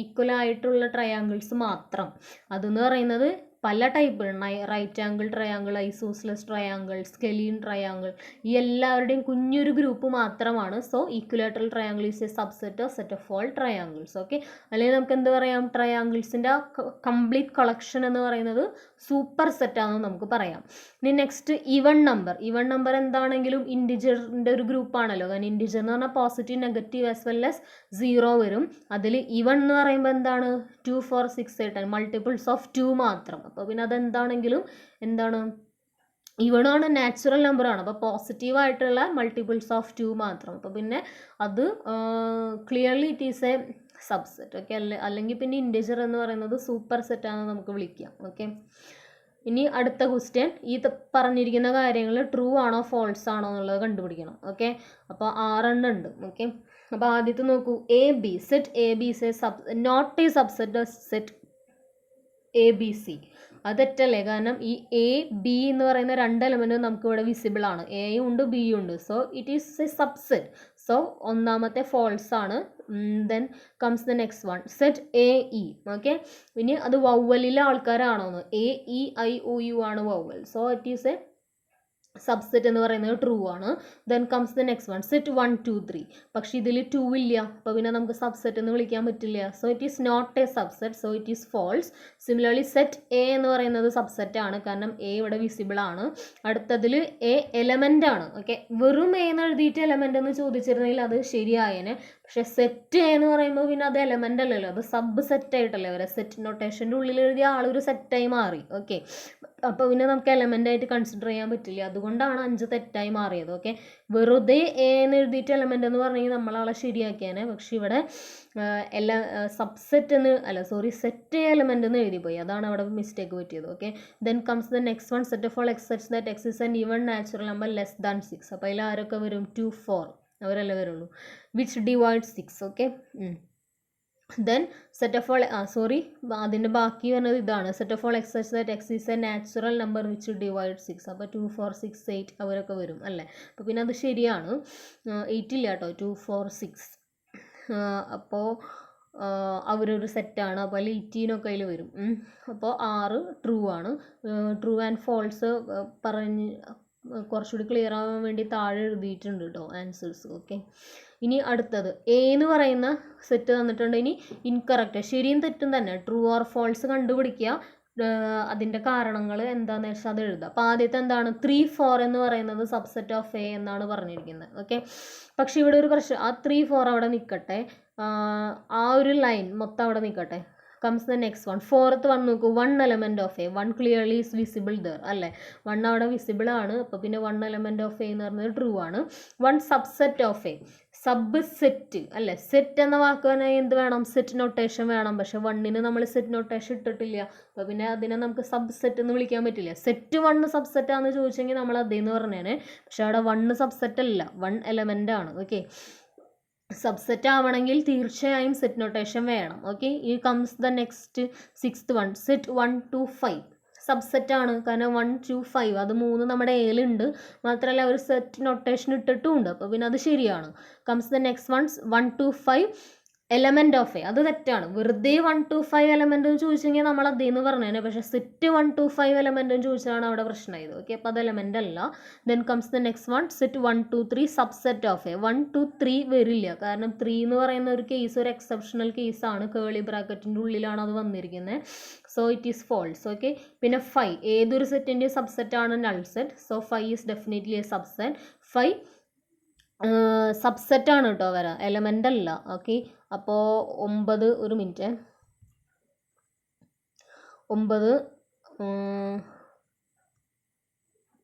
ഈക്വലായിട്ടുള്ള ട്രയാങ്കിൾസ് മാത്രം. അതെന്ന് പറയുന്നത് പല type, right angle triangle, isosceles triangle, scalene triangle, ഈ എല്ലാവരുടെയും കുഞ്ഞൊരു ഗ്രൂപ്പ് മാത്രമാണ്. So equilateral triangle is a subset of set of all triangles. Okay, അല്ലെങ്കിൽ നമുക്ക് എന്ത് പറയാം, ട്രയാങ്കിൾസിൻ്റെ കംപ്ലീറ്റ് കളക്ഷൻ എന്ന് പറയുന്നത് സൂപ്പർ സെറ്റാണെന്ന് നമുക്ക് പറയാം. ഇനി നെക്സ്റ്റ്, ഈവൺ നമ്പർ എന്താണെങ്കിലും ഇൻറ്റിജറിൻ്റെ ഒരു ഗ്രൂപ്പാണല്ലോ. കാരണം ഇൻറ്റിജർ എന്ന് പറഞ്ഞാൽ positive negative as well as 0 വരും. അതിൽ ഈവൺ എന്ന് പറയുമ്പോൾ എന്താണ്, 2 4 6 8 10 മൾട്ടിപ്പിൾസ് ഓഫ് 2 മാത്രം. അപ്പോൾ പിന്നെ അതെന്താണെങ്കിലും എന്താണ്, ഈവണാണ്, നാച്ചുറൽ നമ്പറാണ്. അപ്പോൾ പോസിറ്റീവായിട്ടുള്ള മൾട്ടിപ്പിൾസ് ഓഫ് 2 മാത്രം. അപ്പോൾ പിന്നെ അത് clearly it is a subset. Okay, അല്ലെങ്കിൽ പിന്നെ ഇൻറ്റിജർ എന്ന് പറയുന്നത് സൂപ്പർ സെറ്റാണെന്ന് നമുക്ക് വിളിക്കാം. ഓക്കെ, ഇനി അടുത്ത ക്വസ്റ്റ്യൻ, ഈ പറഞ്ഞിരിക്കുന്ന കാര്യങ്ങൾ ട്രൂ ആണോ ഫോൾസ് ആണോ എന്നുള്ളത് കണ്ടുപിടിക്കണം. ഓക്കെ, അപ്പോൾ 6 എണ്ണം ഉണ്ട്. ഓക്കെ, അപ്പോൾ ആദ്യത്തെ നോക്കൂ, AB set AB is a not a subset of set ABC. അത് തെറ്റല്ലേ, കാരണം ഈ AB എന്ന് പറയുന്ന 2 എലമെൻറ്റ് നമുക്ക് ഇവിടെ വിസിബിൾ ആണ്, Aയും ഉണ്ട് Bയും ഉണ്ട്. So it is a subset. So ഒന്നാമത്തെ ഫോൾസ് ആണ്. Then comes the next one, set AE. Okay, ഇനി അത് വൗവലിലെ ആൾക്കാരാണോന്ന്, AEIOU ആണ് vowel. So it is a subset എന്ന് പറയുന്നത് ട്രൂ ആണ്. Then comes the next one, set 1 2 3. പക്ഷേ ഇതിൽ 2 ഇല്ല, അപ്പോൾ പിന്നെ നമുക്ക് സബ്സെറ്റ് എന്ന് വിളിക്കാൻ പറ്റില്ല. So it is not a subset. So it is false. Similarly set A എന്ന് പറയുന്നത് സബ്സെറ്റ് ആണ്, കാരണം A ഇവിടെ വിസിബിൾ ആണ്. അടുത്തതിൽ A എലമെൻ്റ് ആണ്. ഓക്കെ, വെറും A എന്ന് എഴുതിയിട്ട് എലമെൻ്റ് എന്ന് ചോദിച്ചിരുന്നെങ്കിൽ അത് ശരിയായേനെ. പക്ഷേ സെറ്റ് A എന്ന് പറയുമ്പോൾ പിന്നെ അത് എലമെൻ്റ് അല്ലല്ലോ, അത് സബ് സെറ്റ് ആയിട്ടല്ലേ വരെ. സെറ്റ് നൊട്ടേഷൻ്റെ ഉള്ളിൽ എഴുതിയ ആളൊരു സെറ്റായി മാറി. ഓക്കെ, അപ്പോൾ പിന്നെ നമുക്ക് എലമെൻ്റ് ആയിട്ട് കൺസിഡർ ചെയ്യാൻ പറ്റില്ല. അതുകൊണ്ടാണ് 5 തെറ്റായി മാറിയത്. ഓക്കെ, വെറുതെ A എന്ന് എഴുതിയിട്ട് എലമെൻ്റ് എന്ന് പറഞ്ഞെങ്കിൽ നമ്മളാളെ ശരിയാക്കിയാനെ. പക്ഷെ ഇവിടെ സെറ്റ് എലമെൻ്റ് എന്ന് എഴുതിപ്പോയി, അതാണ് അവിടെ മിസ്റ്റേക്ക് പറ്റിയത്. Okay, then comes the next one, set of all X such that X is an even natural number less than 6. അപ്പോൾ അതിൽ ആരൊക്കെ വരും, 2 4 അവരല്ലേ വരുള്ളൂ. Which divide 6. Okay, then set of all അതിൻ്റെ ബാക്കി വരുന്നത് ഇതാണ്. Set of all X that X is A natural number which divide 6. അപ്പോൾ 2 4 6 8 അവരൊക്കെ വരും അല്ലേ. അപ്പോൾ പിന്നെ അത് ശരിയാണ്. 8 ഇല്ല കേട്ടോ, 2 4 6. അപ്പോൾ അവരൊരു സെറ്റാണ്. അപ്പോൾ 18ഒക്കെ അതിൽ വരും. അപ്പോൾ 6 ട്രൂ ആണ്. ട്രൂ ആൻഡ് ഫോൾസ് പറഞ്ഞ് കുറച്ചുകൂടി ക്ലിയർ ആവാൻ വേണ്ടി താഴെ എഴുതിയിട്ടുണ്ട് കേട്ടോ ആൻസേഴ്സ്. ഓക്കെ, ഇനി അടുത്തത് എ എന്ന് പറയുന്ന സെറ്റ് തന്നിട്ടുണ്ട്. ഇനി ഇൻകറക്റ്റ്, ശരിയും തെറ്റും തന്നെ, ട്രൂ ഓർ ഫോൾസ് കണ്ടുപിടിക്കുക. അതിൻ്റെ കാരണങ്ങൾ എന്താണെന്ന് വെച്ചാൽ അത് എഴുതുക. അപ്പോൾ ആദ്യത്തെ എന്താണ്, 3 4 എന്ന് പറയുന്നത് സബ്സെറ്റ് ഓഫ് എ എന്നാണ് പറഞ്ഞിരിക്കുന്നത്. ഓക്കെ, പക്ഷേ ഇവിടെ ഒരു പ്രശ്നം, ആ 3 4 അവിടെ നിൽക്കട്ടെ, ആ ഒരു ലൈൻ മൊത്തം അവിടെ നിൽക്കട്ടെ. Comes the next one, fourth one നോക്കൂ. 1 element of A, 1 clearly is visible there അല്ലേ. 1 അവിടെ വിസിബിൾ ആണ്. അപ്പോൾ പിന്നെ 1 element ഓഫ് എ എന്ന് പറയുന്നത് ട്രൂ ആണ്. 1 subset of A, sub set അല്ലേ. സെറ്റ് എന്ന വാക്ക് തന്നെ എന്ത് വേണം, സെറ്റ് നൊട്ടേഷൻ വേണം. പക്ഷെ 1ന് നമ്മൾ സെറ്റ് നൊട്ടേഷൻ ഇട്ടിട്ടില്ല. അപ്പോൾ പിന്നെ അതിനെ നമുക്ക് സബ് സെറ്റ് എന്ന് വിളിക്കാൻ പറ്റില്ല. സെറ്റ് 1 സബ്സെറ്റ് ആണെന്ന് ചോദിച്ചെങ്കിൽ നമ്മൾ അതേന്ന് പറഞ്ഞേനെ. പക്ഷെ അവിടെ 1 സബ്സെറ്റ് അല്ല, 1 element ആണ്. ഓക്കെ, സബ്സെറ്റ് ആവണമെങ്കിൽ തീർച്ചയായും സെറ്റ് നൊട്ടേഷൻ വേണം. ഓക്കെ, ഈ comes the next 6th one, set 1 2 5 subset ആണ്. കാരണം 1 2 5 അത് 3 നമ്മുടെ എയിലുണ്ട്. മാത്രമല്ല ഒരു സെറ്റ് നൊട്ടേഷൻ ഇട്ടിട്ടുമുണ്ട്. അപ്പോൾ പിന്നെ അത് ശരിയാണ്. Comes the next ones 1 2 5 element of A, അത് തെറ്റാണ്. വെറുതെ 1 2 5 എലമെന്റ് എന്ന് ചോദിച്ചെങ്കിൽ നമ്മൾ അതേന്ന് പറഞ്ഞേനെ. പക്ഷെ സെറ്റ് 1 2 5 എലമെന്റ് എന്ന് ചോദിച്ചാണ് അവിടെ പ്രശ്നമായത്. ഓക്കെ, അപ്പോൾ അത് എലമെന്റ് അല്ല. Then comes the next one, set 1 2 3 subset of A. 1 2 3 വരില്ല. കാരണം 3 എന്ന് പറയുന്ന ഒരു കേസ് ഒരു എക്സെപ്ഷണൽ കേസാണ്. കേളി ബ്രാക്കറ്റിൻ്റെ ഉള്ളിലാണ് അത് വന്നിരിക്കുന്നത്. So it is false. Okay, പിന്നെ 5 ഏതൊരു സെറ്റിൻ്റെ സബ്സെറ്റ് ആണ്, null set. So 5 is definitely a subset. 5 subset ആണ് കേട്ടോ വരാം, എലമെൻ്റ് അല്ല. ഓക്കെ, അപ്പോൾ 9, ഒരു മിനിറ്റ്, 9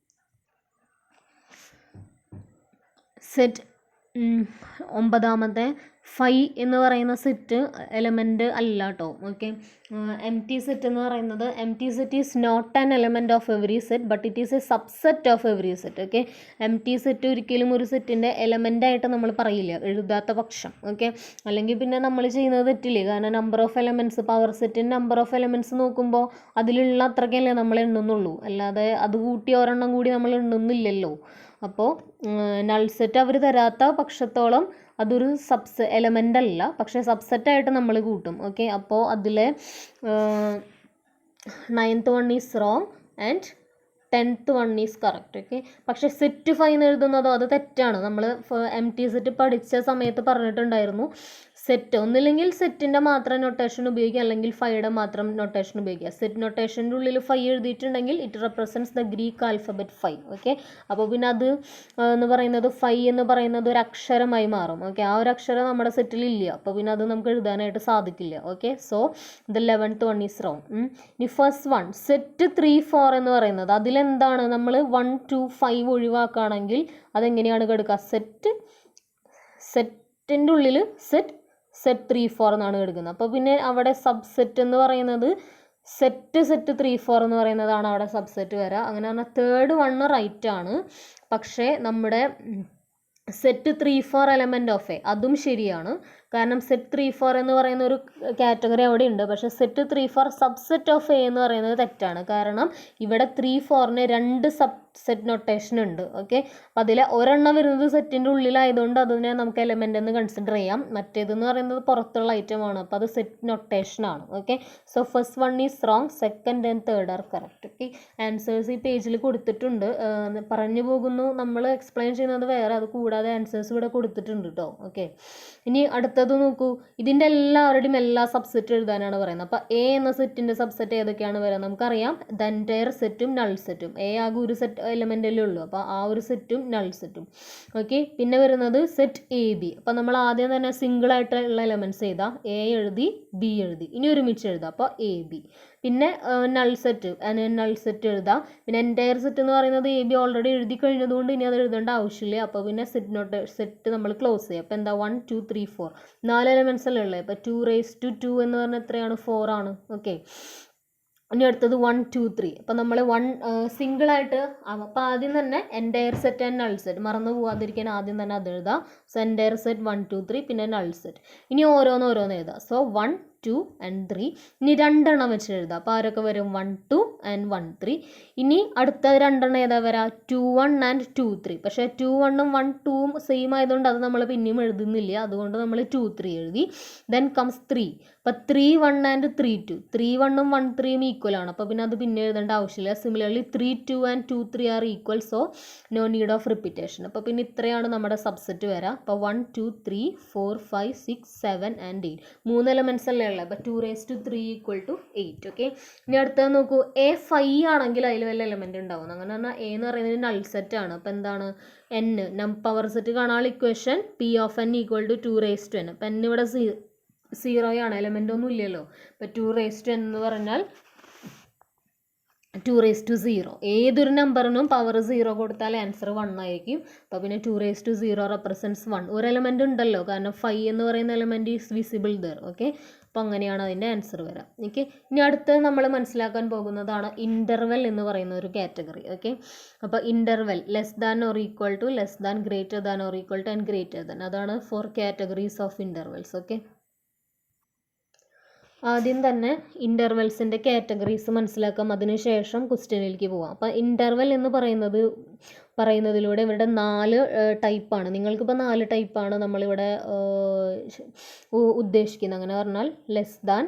സെറ്റ് 9ാമത്തെ 5 എന്ന് പറയുന്ന സെറ്റ് എലമെൻറ്റ് അല്ല കേട്ടോ. ഓക്കെ, എം ടി സെറ്റ് എന്ന് പറയുന്നത്, empty set is not an element of every set but it is a subset of every set. Okay, empty set ഒരിക്കലും ഒരു സെറ്റിൻ്റെ എലമെൻ്റായിട്ട് നമ്മൾ പറയില്ല, എഴുതാത്ത പക്ഷം. ഓക്കെ, അല്ലെങ്കിൽ പിന്നെ നമ്മൾ ചെയ്യുന്നത് തെറ്റില്ലേ. കാരണം നമ്പർ ഓഫ് എലമെൻറ്റ്സ്, പവർ സെറ്റിൻ്റെ നമ്പർ ഓഫ് എലമെൻറ്റ്സ് നോക്കുമ്പോൾ അതിലുള്ള അത്രയ്ക്കല്ലേ നമ്മൾ എണ്ണുന്നുള്ളൂ. അല്ലാതെ അത് കൂട്ടി ഒരെണ്ണം കൂടി നമ്മൾ എണ്ണുന്നില്ലല്ലോ. അപ്പോൾ നൾ സെറ്റ് അവർ തരാത്ത പക്ഷത്തോളം അതൊരു എലമെൻ്റ് അല്ല, പക്ഷേ സബ്സെറ്റായിട്ട് നമ്മൾ കൂട്ടും. ഓക്കെ, അപ്പോൾ അതിലെ 9th one is wrong and 10th one is correct. Okay, പക്ഷേ സെറ്റ് 5 എന്ന് എഴുതുന്നതോ അത് തെറ്റാണ്. നമ്മൾ എം ടി സെറ്റ് പഠിച്ച സമയത്ത് പറഞ്ഞിട്ടുണ്ടായിരുന്നു, സെറ്റ് ഒന്നില്ലെങ്കിൽ സെറ്റിൻ്റെ മാത്രം നൊട്ടേഷൻ ഉപയോഗിക്കുക, അല്ലെങ്കിൽ 5യുടെ മാത്രം നൊട്ടേഷൻ ഉപയോഗിക്കുക. സെറ്റ് നൊട്ടേഷൻ്റെ ഉള്ളിൽ 5 എഴുതിയിട്ടുണ്ടെങ്കിൽ it represents the Greek alphabet 5. Okay, അപ്പോൾ പിന്നെ അത് എന്ന് പറയുന്നത് 5 എന്ന് പറയുന്നത് ഒരു അക്ഷരമായി മാറും. ഓക്കെ, ആ ഒരു അക്ഷരം നമ്മുടെ സെറ്റിൽ ഇല്ല. അപ്പോൾ പിന്നെ അത് നമുക്ക് എഴുതാനായിട്ട് സാധിക്കില്ല. Okay, so the 11th one is wrong. ഇനി ഫസ്റ്റ് വൺ, സെറ്റ് 3 4 എന്ന് പറയുന്നത് അതിലെന്താണ്, നമ്മൾ 1 2 5 ഒഴിവാക്കുകയാണെങ്കിൽ അതെങ്ങനെയാണ് കിടക്കുക, സെറ്റിൻ്റെ ഉള്ളിൽ സെറ്റ് 3 4 എന്നാണ് എടുക്കുന്നത്. അപ്പോൾ പിന്നെ അവിടെ സബ്സെറ്റ് എന്ന് പറയുന്നത് സെറ്റ് 3 4 എന്ന് പറയുന്നതാണ് അവിടെ സബ്സെറ്റ് വരിക. അങ്ങനെ പറഞ്ഞാൽ 3rd വൺ റൈറ്റ് ആണ്. പക്ഷേ നമ്മുടെ സെറ്റ് 3 4 എലമെൻ്റ് ഓഫ് എ അതും ശരിയാണ്. കാരണം സെറ്റ് 3 4 എന്ന് പറയുന്ന ഒരു കാറ്റഗറി അവിടെ ഉണ്ട്. പക്ഷേ സെറ്റ് 3 4 സബ്സെറ്റ് ഓഫ് എ എന്ന് പറയുന്നത് തെറ്റാണ്. കാരണം ഇവിടെ 3 4ന് 2 സെറ്റ് നൊട്ടേഷൻ ഉണ്ട്. ഓക്കെ, അപ്പോൾ അതിൽ ഒരെണ്ണം വരുന്നത് സെറ്റിൻ്റെ ഉള്ളിലായതുകൊണ്ട് അതിനെ നമുക്ക് എലമെൻ്റ് എന്ന് കൺസിഡർ ചെയ്യാം. മറ്റേതെന്ന് പറയുന്നത് പുറത്തുള്ള ഐറ്റമാണ്. അപ്പോൾ അത് സെറ്റ് നൊട്ടേഷനാണ്. Okay, so first one is wrong, second and third are correct. Okay, answers ഈ പേജിൽ കൊടുത്തിട്ടുണ്ട്. പറഞ്ഞു പോകുന്നു, നമ്മൾ എക്സ്പ്ലെയിൻ ചെയ്യുന്നത് വേറെ, അത് കൂടാതെ ആൻസേഴ്സ് ഇവിടെ കൊടുത്തിട്ടുണ്ട് കേട്ടോ. ഓക്കെ, ഇനി അടുത്തത് നോക്കൂ. ഇതിൻ്റെ എല്ലാവരുടെയും എല്ലാ സബ്സെറ്റ് എഴുതാനാണ് പറയുന്നത്. അപ്പോൾ എ എന്ന സെറ്റിൻ്റെ സബ്സെറ്റ് ഏതൊക്കെയാണ് വരുന്നത് നമുക്കറിയാം. ദ എൻറ്റയർ സെറ്റും നൾ സെറ്റും. എ ആകെ ഒരു സെറ്റ് എലമെൻ്റല്ലേ ഉള്ളൂ. അപ്പോൾ ആ ഒരു സെറ്റും നൾ സെറ്റും. ഓക്കെ, പിന്നെ വരുന്നത് സെറ്റ് എ ബി. അപ്പോൾ നമ്മൾ ആദ്യം തന്നെ സിംഗിളായിട്ടുള്ള എലമെൻറ്റ്സ് എഴുതാം. എ എഴുതി, ബി എഴുതി, ഇനി ഒരുമിച്ച് എഴുതാം. അപ്പോൾ എ ബി. പിന്നെ നൾ സെറ്റ് എഴുതാം. പിന്നെ എൻറ്റയർ സെറ്റ് എന്ന് പറയുന്നത് എ ബി ഓൾറെഡി എഴുതി കഴിഞ്ഞതുകൊണ്ട് ഇനി അത് എഴുതേണ്ട ആവശ്യമില്ല. അപ്പോൾ പിന്നെ സെറ്റ് നമ്മൾ ക്ലോസ് ചെയ്യാം. അപ്പോൾ എന്താ 1 2 3 4 4 എലമെൻറ്റ്സ് അല്ലേ ഉള്ളത്. അപ്പോൾ 2 raised to 2 എന്ന് പറഞ്ഞാൽ എത്രയാണ്, 4 ആണ്. ഓക്കെ, ഇനി അടുത്തത് 1 2 3. അപ്പം നമ്മൾ സിംഗിളായിട്ട് അപ്പോൾ ആദ്യം തന്നെ entire set and null set മറന്നു പോകാതിരിക്കാൻ ആദ്യം തന്നെ അത് എഴുതാം. സോ എൻറ്റയർ സെറ്റ് 1 2 3 പിന്നെ നൾ സെറ്റ്. ഇനി ഓരോന്ന് എഴുതാം. So 1 2 and 3. ഇനി രണ്ടെണ്ണം വെച്ച് എഴുതാം. അപ്പോൾ ആരൊക്കെ വരും 1 2 and 1 3. ഇനി അടുത്ത രണ്ടെണ്ണം ഏതാ വരാം 2 1 and 2 3. പക്ഷേ 2 1ഉം 1 2ഉം സെയിം ആയതുകൊണ്ട് അത് നമ്മൾ പിന്നെയും എഴുതുന്നില്ല. അതുകൊണ്ട് നമ്മൾ 2 3 എഴുതി. Then comes 3. അപ്പോൾ 3 1 and 3 2. 3 1ഉം 1 3ഉം ഈക്വൽ ആണ്. അപ്പോൾ പിന്നെ അത് പിന്നെ എഴുതേണ്ട ആവശ്യമില്ല. Similarly 3 2 and 2 3 are equal. So no need of repetition. അപ്പോൾ പിന്നെ ഇത്രയാണ് നമ്മുടെ സബ്സെറ്റ് വരാം. അപ്പോൾ 1 2 3 4 5 6 7 and 8. 3 എലമെൻറ്റ്സ് അല്ലേ ഉള്ളത്. അപ്പോൾ 2�3 = 8. ഓക്കെ. ഇനി അടുത്തത് നോക്കൂ. എ 5 ആണെങ്കിൽ അതിൽ വല്ല എലമെൻറ്റ് ഉണ്ടാവും. അങ്ങനെ പറഞ്ഞാൽ എ എന്ന് പറയുന്നത് നൾ സെറ്റ് ആണ്. അപ്പോൾ എന്താണ് n പവർ സെറ്റ് കാണാനുള്ള equation P of n = 2⁻n. അപ്പം n ഇവിടെ 0 ആണ്, എലമെൻ്റ് ഒന്നും ഇല്ലല്ലോ. അപ്പോൾ 2⁻n എന്ന് പറഞ്ഞാൽ 2⁻0. ഏതൊരു നമ്പറിനും പവർ 0 കൊടുത്താൽ ആൻസർ 1 ആയിരിക്കും. അപ്പോൾ പിന്നെ 2⁻0 റെപ്രസെൻറ്റ്സ് 1. ഒരു എലമെൻ്റ് ഉണ്ടല്ലോ, കാരണം 5 എന്ന് പറയുന്ന element is visible there. Okay. അപ്പോൾ അങ്ങനെയാണ് അതിൻ്റെ ആൻസർ വരാം. ഓക്കെ. ഇനി അടുത്ത് നമ്മൾ മനസ്സിലാക്കാൻ പോകുന്നതാണ് ഇൻ്റർവെൽ എന്ന് പറയുന്ന ഒരു കാറ്റഗറി. ഓക്കെ. അപ്പോൾ interval less than or equal to, less than, greater than or equal to and greater than. അതാണ് 4 കാറ്റഗറീസ് ഓഫ് ഇൻ്റർവെൽസ്. ഓക്കെ. ആദ്യം തന്നെ ഇൻ്റർവെൽസിൻ്റെ കാറ്റഗറീസ് മനസ്സിലാക്കാം. അതിനുശേഷം ക്വസ്റ്റ്യനിലേക്ക് പോവാം. അപ്പോൾ ഇൻ്റർവെൽ എന്ന് പറയുന്നതിലൂടെ ഇവരുടെ 4 ടൈപ്പാണ്. നിങ്ങൾക്കിപ്പോൾ 4 ടൈപ്പാണ് നമ്മളിവിടെ ഉദ്ദേശിക്കുന്നത്. അങ്ങനെ പറഞ്ഞാൽ ലെസ് ദാൻ,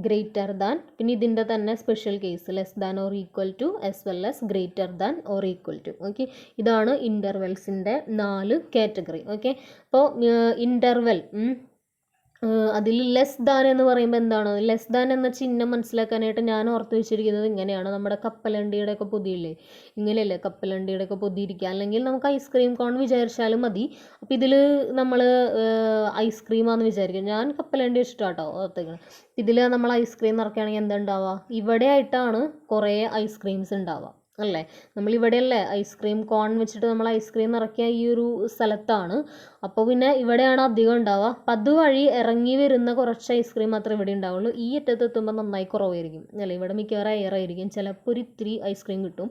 ഗ്രേറ്റർ ദാൻ, പിന്നെ ഇതിൻ്റെ തന്നെ special case less than or equal to as well as greater than or equal to. Okay. ഇതാണ് ഇൻ്റർവെൽസിൻ്റെ 4 കാറ്റഗറി. ഓക്കെ. അപ്പോൾ ഇൻ്റർവെൽ അതിൽ ലെസ് ദാൻ എന്ന് പറയുമ്പോൾ എന്താണ്? ലെസ് ദാൻ എന്ന ചിഹ്നം മനസ്സിലാക്കാനായിട്ട് ഞാൻ ഓർത്ത് വെച്ചിരിക്കുന്നത് ഇങ്ങനെയാണ്. നമ്മുടെ കപ്പലണ്ടിയുടെ ഒക്കെ പൊതിയില്ലേ, ഇങ്ങനെയല്ലേ കപ്പലണ്ടിയുടെ ഒക്കെ പൊതിയിരിക്കുക. അല്ലെങ്കിൽ നമുക്ക് ഐസ്ക്രീം കോൺ വിചാരിച്ചാലും മതി. അപ്പോൾ ഇതിൽ നമ്മൾ ഐസ്ക്രീമാണെന്ന് വിചാരിക്കും. ഞാൻ കപ്പലണ്ടി വെച്ചിട്ടാട്ടോ ഓർത്തേക്കണം. ഇതിൽ നമ്മൾ ഐസ്ക്രീം നിറയ്ക്കുകയാണെങ്കിൽ എന്താ ഉണ്ടാവുക? ഇവിടെ ആയിട്ടാണ് കുറേ ഐസ്ക്രീംസ് ഉണ്ടാവുക അല്ലേ. നമ്മളിവിടെയല്ലേ ഐസ്ക്രീം കോൺ വെച്ചിട്ട് നമ്മൾ ഐസ്ക്രീം നിറയ്ക്കുക ഈ ഒരു സ്ഥലത്താണ്. അപ്പോൾ പിന്നെ ഇവിടെയാണ് അധികം ഉണ്ടാവുക. അപ്പം അതുവഴി ഇറങ്ങി വരുന്ന കുറച്ച് ഐസ്ക്രീം മാത്രമേ ഇവിടെ ഉണ്ടാവുള്ളൂ. ഈ അറ്റത്ത് എത്തുമ്പോൾ നന്നായി കുറവായിരിക്കും അല്ലേ. ഇവിടെ മിക്കവാറും എയറായിരിക്കും. ചിലപ്പോൾ ഒരു ഇത്തിരി ഐസ്ക്രീം കിട്ടും.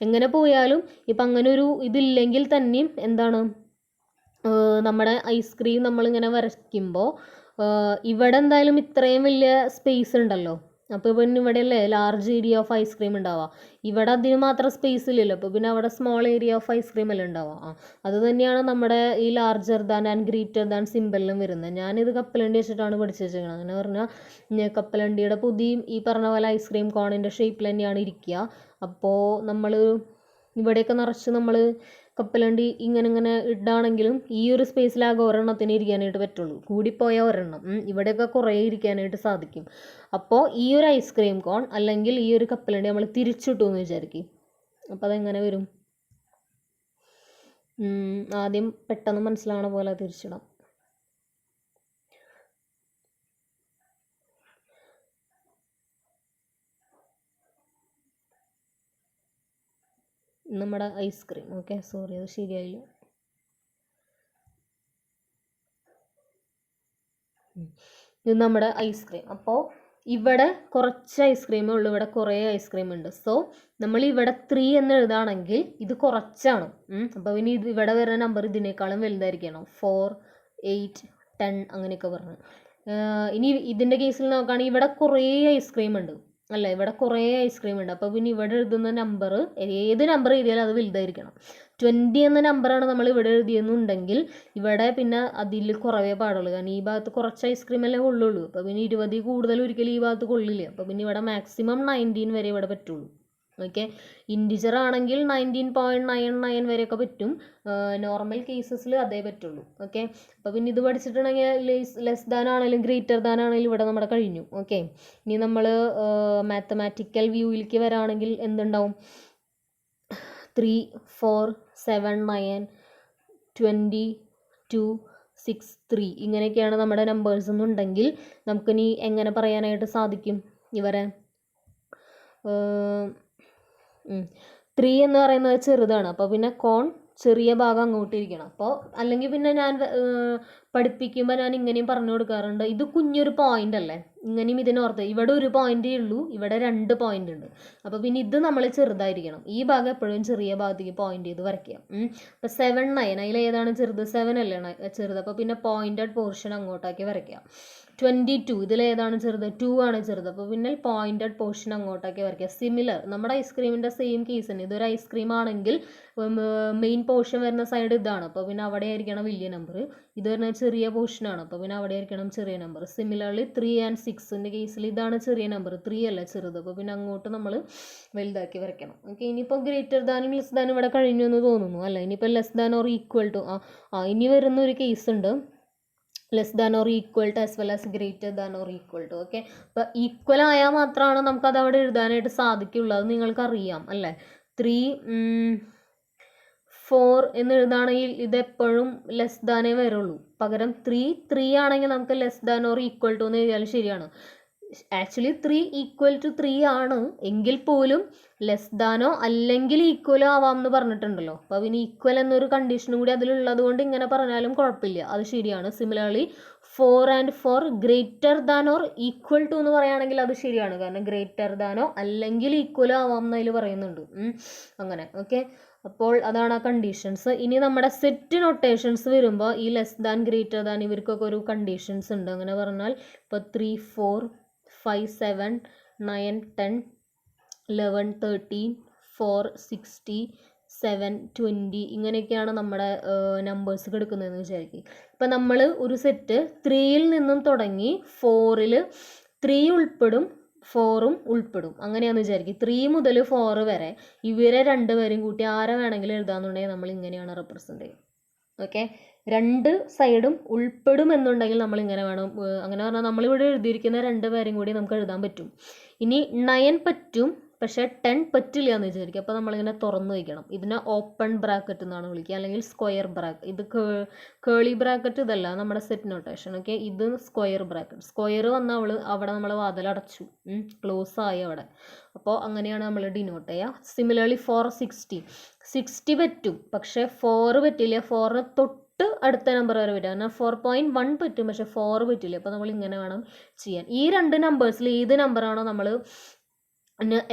എങ്ങനെ പോയാലും ഇപ്പം അങ്ങനെ ഒരു ഇതില്ലെങ്കിൽ തന്നെയും എന്താണ്, നമ്മുടെ ഐസ്ക്രീം നമ്മളിങ്ങനെ വരയ്ക്കുമ്പോൾ ഇവിടെ എന്തായാലും ഇത്രയും വലിയ സ്പേസ് ഉണ്ടല്ലോ. അപ്പോൾ പിന്നെ ഇവിടെയല്ലേ ലാർജ് ഏരിയ ഓഫ് ഐസ്ക്രീം ഉണ്ടാവുക. ഇവിടെ അതിന് മാത്രം സ്പേസ് ഇല്ലല്ലോ. അപ്പോൾ പിന്നെ അവിടെ സ്മോൾ ഏരിയ ഓഫ് ഐസ്ക്രീം അല്ലേ ഉണ്ടാവുക. അത് തന്നെയാണ് നമ്മുടെ ഈ larger than and greater than സിമ്പലിലും വരുന്നത്. ഞാനിത് കപ്പലണ്ടി വെച്ചിട്ടാണ് പഠിച്ചു വെച്ചേക്കുന്നത്. അങ്ങനെ പറഞ്ഞാൽ കപ്പലണ്ടിയുടെ പൊതിയും ഈ പറഞ്ഞ പോലെ ഐസ്ക്രീം കോണിൻ്റെ ഷേപ്പിൽ തന്നെയാണ് ഇരിക്കുക. അപ്പോൾ നമ്മൾ ഇവിടെയൊക്കെ നിറച്ച് നമ്മൾ കപ്പലണ്ടി ഇങ്ങനെ ഇടാണെങ്കിലും ഈ ഒരു സ്പേസിലാകെ ഒരെണ്ണത്തിന് ഇരിക്കാനായിട്ട് പറ്റുള്ളൂ. കൂടിപ്പോയാൽ ഒരെണ്ണം, ഇവിടെയൊക്കെ കുറേ ഇരിക്കാനായിട്ട് സാധിക്കും. അപ്പോൾ ഈ ഒരു ഐസ്ക്രീം കോൺ അല്ലെങ്കിൽ ഈ ഒരു കപ്പലണ്ടി നമ്മൾ തിരിച്ചിട്ടു എന്ന് വിചാരിക്കും. അപ്പോൾ അതെങ്ങനെ വരും? ആദ്യം പെട്ടെന്ന് മനസ്സിലാവണ പോലെ തിരിച്ചിടാം. നമ്മുടെ ഐസ്ക്രീം, ഓക്കെ, സോറി അത് ശരിയായില്ല. ഇത് നമ്മുടെ ഐസ്ക്രീം. അപ്പോൾ ഇവിടെ കുറച്ച് ഐസ്ക്രീമേ ഉള്ളൂ, ഇവിടെ കുറേ ഐസ്ക്രീം ഉണ്ട്. സോ നമ്മൾ ഇവിടെ 3 എന്ന് എഴുതുകയാണെങ്കിൽ ഇത് കുറച്ചാണ്. അപ്പോൾ പിന്നെ ഇവിടെ വരുന്ന നമ്പർ ഇതിനേക്കാളും വലുതായിരിക്കണം. 4 8 10 അങ്ങനെയൊക്കെ പറഞ്ഞു. ഇനി ഇതിൻ്റെ കേസിൽ നോക്കുകയാണെങ്കിൽ ഇവിടെ കുറേ ഐസ്ക്രീം ഉണ്ട് അല്ലേ. ഇവിടെ കുറേ ഐസ്ക്രീം ഉണ്ട്. അപ്പോൾ പിന്നെ ഇവിടെ എഴുതുന്ന നമ്പർ ഏത് നമ്പർ എഴുതിയാലും അത് വലുതായിരിക്കണം. 20 എന്ന നമ്പറാണ് നമ്മൾ ഇവിടെ എഴുതിയെന്നുണ്ടെങ്കിൽ ഇവിടെ പിന്നെ അതിൽ കുറവേ പാടുള്ളൂ. കാരണം ഈ ഭാഗത്ത് കുറച്ച് ഐസ്ക്രീം അല്ലേ കൊള്ളുള്ളൂ. അപ്പോൾ പിന്നെ 20 കൂടുതൽ ഒരിക്കലും ഈ ഭാഗത്ത് കൊള്ളില്ല. അപ്പോൾ പിന്നെ ഇവിടെ മാക്സിമം 19 വരെ ഇവിടെ പറ്റുള്ളൂ. ഓക്കെ. ഇൻറ്റിജർ ആണെങ്കിൽ 19.99 വരെയൊക്കെ പറ്റും. നോർമൽ കേസസിൽ അതേ പറ്റുള്ളൂ. ഓക്കെ. അപ്പോൾ പിന്നെ ഇത് പഠിച്ചിട്ടുണ്ടെങ്കിൽ ലെസ് ദാൻ ആണെങ്കിലും ഗ്രേറ്റർ ദാൻ ആണെങ്കിലും ഇവിടെ നമ്മുടെ കഴിഞ്ഞു. ഓക്കെ. ഇനി നമ്മൾ മാത്തമാറ്റിക്കൽ വ്യൂയിലേക്ക് വരാണെങ്കിൽ എന്തുണ്ടാവും? 3 4 7 9 20 2 6 3 ഇങ്ങനെയൊക്കെയാണ് നമ്മുടെ നമ്പേഴ്സ് എന്നുണ്ടെങ്കിൽ നമുക്കിനി എങ്ങനെ പറയാനായിട്ട് സാധിക്കും ഇവരെ? 3 എന്ന് പറയുന്നത് ചെറുതാണ്. അപ്പോൾ പിന്നെ കോൺ ചെറിയ ഭാഗം അങ്ങോട്ടിരിക്കണം. അപ്പോൾ അല്ലെങ്കിൽ പിന്നെ ഞാൻ പഠിപ്പിക്കുമ്പോൾ ഞാൻ ഇങ്ങനെയും പറഞ്ഞു കൊടുക്കാറുണ്ട്, ഇത് കുഞ്ഞൊരു പോയിൻ്റ് അല്ലേ, ഇങ്ങനെയും ഇതിനോർത്ത് ഇവിടെ ഒരു പോയിന്റേ ഉള്ളൂ, ഇവിടെ 2 പോയിന്റ് ഉണ്ട്. അപ്പോൾ പിന്നെ ഇത് നമ്മൾ ചെറുതായിരിക്കണം. ഈ ഭാഗം എപ്പോഴും ചെറിയ ഭാഗത്തേക്ക് പോയിന്റ് ചെയ്ത് വരയ്ക്കാം. അപ്പോൾ 7, 9 അതിൽ ഏതാണ് ചെറുത്? 7 അല്ലേ ചെറുത്. അപ്പോൾ പിന്നെ പോയിന്റഡ് പോർഷൻ അങ്ങോട്ടാക്കി വരയ്ക്കാം. 22 ഇതിൽ ഏതാണ് ചെറുത്? 2 ആണ് ചെറുത്. അപ്പോൾ പിന്നെ പോയിന്റഡ് പോർഷൻ അങ്ങോട്ടാക്കി വരയ്ക്കുക. സിമിലർ നമ്മുടെ ഐസ്ക്രീമിൻ്റെ സെയിം കേസ് തന്നെ. ഇതൊരു ഐസ്ക്രീം ആണെങ്കിൽ മെയിൻ പോർഷൻ വരുന്ന സൈഡ് ഇതാണ്, അപ്പോൾ പിന്നെ അവിടെ ആയിരിക്കണം വലിയ നമ്പർ. ഇത് പറഞ്ഞാൽ ചെറിയ പോർഷനാണ്, അപ്പോൾ പിന്നെ അവിടെ ആയിരിക്കണം ചെറിയ നമ്പർ. സിമിലർലി 3 and 6ൻ്റെ കേസിൽ ഇതാണ് ചെറിയ നമ്പർ, 3 അല്ല ചെറുത്, അപ്പോൾ പിന്നെ അങ്ങോട്ട് നമ്മൾ വലുതാക്കി വരയ്ക്കണം. ഓക്കെ, ഇനിയിപ്പോൾ ഗ്രേറ്റർ ദാനും ലെസ് ദാനും ഇവിടെ കഴിഞ്ഞു എന്ന് തോന്നുന്നു അല്ല. ഇനിയിപ്പോൾ less than or equal to ഇനി വരുന്ന ഒരു കേസ് ഉണ്ട്, less than or equal to as well as greater than or equal to. Okay, അപ്പോൾ ഈക്വൽ ആയാൽ മാത്രമാണ് നമുക്കത് അവിടെ എഴുതാനായിട്ട് സാധിക്കുള്ളൂ. അത് നിങ്ങൾക്കറിയാം അല്ലേ. 3, 4 എന്ന് എഴുതാണെങ്കിൽ ഇതെപ്പോഴും ലെസ് ദാനേ വരുള്ളൂ. പകരം 3 ആണെങ്കിൽ നമുക്ക് less than or equal to എന്ന് എഴുതിയാൽ ശരിയാണ്. ആക്ച്വലി 3 ഈക്വൽ ടു 3 ആണ് എങ്കിൽ പോലും ലെസ് ദാനോ അല്ലെങ്കിൽ ഈക്വലോ ആവാം എന്ന് പറഞ്ഞിട്ടുണ്ടല്ലോ. അപ്പോൾ പിന്നെ ഈക്വൽ എന്നൊരു കണ്ടീഷനും കൂടി അതിലുള്ളത് കൊണ്ട് ഇങ്ങനെ പറഞ്ഞാലും കുഴപ്പമില്ല, അത് ശരിയാണ്. Similarly 4 and 4 greater than or equal to എന്ന് പറയുകയാണെങ്കിൽ അത് ശരിയാണ്, കാരണം ഗ്രേറ്റർ ദാനോ അല്ലെങ്കിൽ ഈക്വലോ ആവാം എന്നതിൽ പറയുന്നുണ്ട്. അങ്ങനെ. ഓക്കെ, അപ്പോൾ അതാണ് ആ കണ്ടീഷൻസ്. ഇനി നമ്മുടെ സെറ്റ് നൊട്ടേഷൻസ് വരുമ്പോൾ ഈ ലെസ് ദാൻ ഗ്രേറ്റർ ദാൻ ഇവർക്കൊക്കെ ഒരു കണ്ടീഷൻസ് ഉണ്ട്. അങ്ങനെ പറഞ്ഞാൽ ഇപ്പോൾ 3, 4, 5, 7, 9, 10, 11, 13, 4, 60, 7, 20 ഇങ്ങനെയൊക്കെയാണ് നമ്മുടെ നമ്പേഴ്സ് കിടക്കുന്നതെന്ന് വിചാരിക്കും. ഇപ്പം നമ്മൾ ഒരു സെറ്റ് 3യിൽ നിന്നും തുടങ്ങി 4ൽ 3 ഉൾപ്പെടും 4ഉം ഉൾപ്പെടും അങ്ങനെയാണെന്ന് വിചാരിക്കും. 3 മുതൽ 4 വരെ ഇവരെ രണ്ടുപേരും കൂട്ടി ആരെ വേണമെങ്കിലും എഴുതാമെന്നുണ്ടെങ്കിൽ നമ്മൾ ഇങ്ങനെയാണ് റെപ്രസെൻ്റ് ചെയ്യുക. ഓക്കെ, 2 സൈഡും ഉൾപ്പെടും എന്നുണ്ടെങ്കിൽ നമ്മൾ ഇങ്ങനെ വേണം. അങ്ങനെ പറഞ്ഞാൽ നമ്മളിവിടെ എഴുതിയിരിക്കുന്ന 2 പേരും കൂടി നമുക്ക് എഴുതാൻ പറ്റും. ഇനി 9 പറ്റും, പക്ഷേ 10 പറ്റില്ല എന്ന് വിചാരിക്കും. അപ്പോൾ നമ്മളിങ്ങനെ തുറന്നു വയ്ക്കണം. ഇതിനെ ഓപ്പൺ ബ്രാക്കറ്റ് എന്നാണ് വിളിക്കുക, അല്ലെങ്കിൽ സ്ക്വയർ ബ്രാക്കറ്റ്. ഇത് കേളി ബ്രാക്കറ്റ് ഇതല്ല നമ്മുടെ സെറ്റ് നൊട്ടേഷൻ. ഓക്കെ, ഇത് സ്ക്വയർ ബ്രാക്കറ്റ്. സ്ക്വയർ വന്നാൽ അവിടെ നമ്മൾ വാതിലടച്ചു, ക്ലോസ് ആയി അവിടെ. അപ്പോൾ അങ്ങനെയാണ് നമ്മൾ ഡിനോട്ട് ചെയ്യുക. സിമിലർലി 4, 60 പറ്റും, പക്ഷേ 4 പറ്റില്ല. 4 തൊട്ട് അടുത്ത നമ്പർ വരെ വരിക. എന്നാൽ 4.1 പറ്റും, പക്ഷേ 4 പറ്റില്ല. അപ്പോൾ നമ്മൾ ഇങ്ങനെ വേണം ചെയ്യാൻ. ഈ 2 നമ്പേഴ്സിൽ ഏത് നമ്പറാണോ നമ്മൾ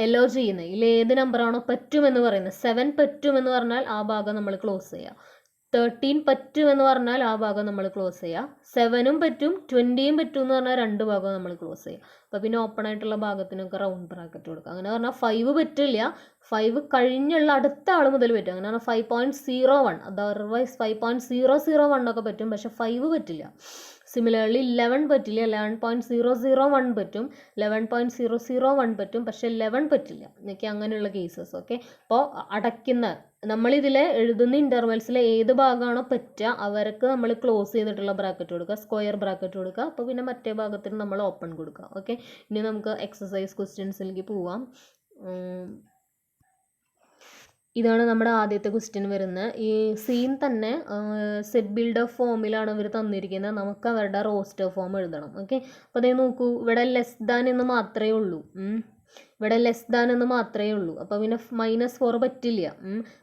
എലോ ചെയ്യുന്നത്, ഇതിൽ ഏത് നമ്പറാണോ പറ്റുമെന്ന് പറയുന്നത്, 7 പറ്റുമെന്ന് പറഞ്ഞാൽ ആ ഭാഗം നമ്മൾ ക്ലോസ് ചെയ്യുക. 13 പറ്റുമെന്ന് പറഞ്ഞാൽ ആ ഭാഗം നമ്മൾ ക്ലോസ് ചെയ്യുക. 7ഉം പറ്റും 20യും പറ്റും എന്ന് പറഞ്ഞാൽ 2 ഭാഗവും നമ്മൾ ക്ലോസ് ചെയ്യുക. അപ്പോൾ പിന്നെ ഓപ്പൺ ആയിട്ടുള്ള ഭാഗത്തിനൊക്കെ റൗണ്ട് ബ്രാക്കറ്റ് കൊടുക്കുക. അങ്ങനെ പറഞ്ഞാൽ 5 പറ്റില്ല, 5 കഴിഞ്ഞുള്ള അടുത്ത ആൾ മുതൽ പറ്റും. അങ്ങനെ പറഞ്ഞാൽ 5.01, അതർവൈസ് 5.001 ഒക്കെ പറ്റും, പക്ഷേ 5 പറ്റില്ല. സിമിലർലി 11 പറ്റില്ല, 11.001 പറ്റും, 11.001 പറ്റും, പക്ഷേ 11 പറ്റില്ല. എന്നൊക്കെ അങ്ങനെയുള്ള കേസസ്. ഓക്കെ, അപ്പോൾ അടയ്ക്കുന്ന നമ്മളിതിൽ എഴുതുന്ന ഇൻ്റർവെൽസിലെ ഏത് ഭാഗമാണോ പറ്റുക അവർക്ക് നമ്മൾ ക്ലോസ് ചെയ്തിട്ടുള്ള ബ്രാക്കറ്റ് കൊടുക്കുക, സ്ക്വയർ ബ്രാക്കറ്റ് കൊടുക്കുക. അപ്പോൾ പിന്നെ മറ്റേ ഭാഗത്തിന് നമ്മൾ ഓപ്പൺ കൊടുക്കുക. ഓക്കെ, ഇനി നമുക്ക് എക്സസൈസ് ക്വസ്റ്റ്യൻസിലേക്ക് പോവാം. ഇതാണ് നമ്മുടെ ആദ്യത്തെ ക്വസ്റ്റ്യൻ വരുന്നത്. ഈ സെയിം തന്നെ സെറ്റ് ബിൽഡർ ഫോമിലാണ് ഇവർ തന്നിരിക്കുന്നത്. നമുക്ക് അവരുടെ റോസ്റ്റർ ഫോം എഴുതണം. ഓക്കെ, അപ്പോൾ അതേ നോക്കൂ, ഇവിടെ ലെസ് ദാൻ എന്ന് മാത്രമേ ഉള്ളൂ. ഇവിടെ ലെസ് ദാൻ എന്ന് മാത്രമേ ഉള്ളൂ. അപ്പോൾ പിന്നെ -4 പറ്റില്ല.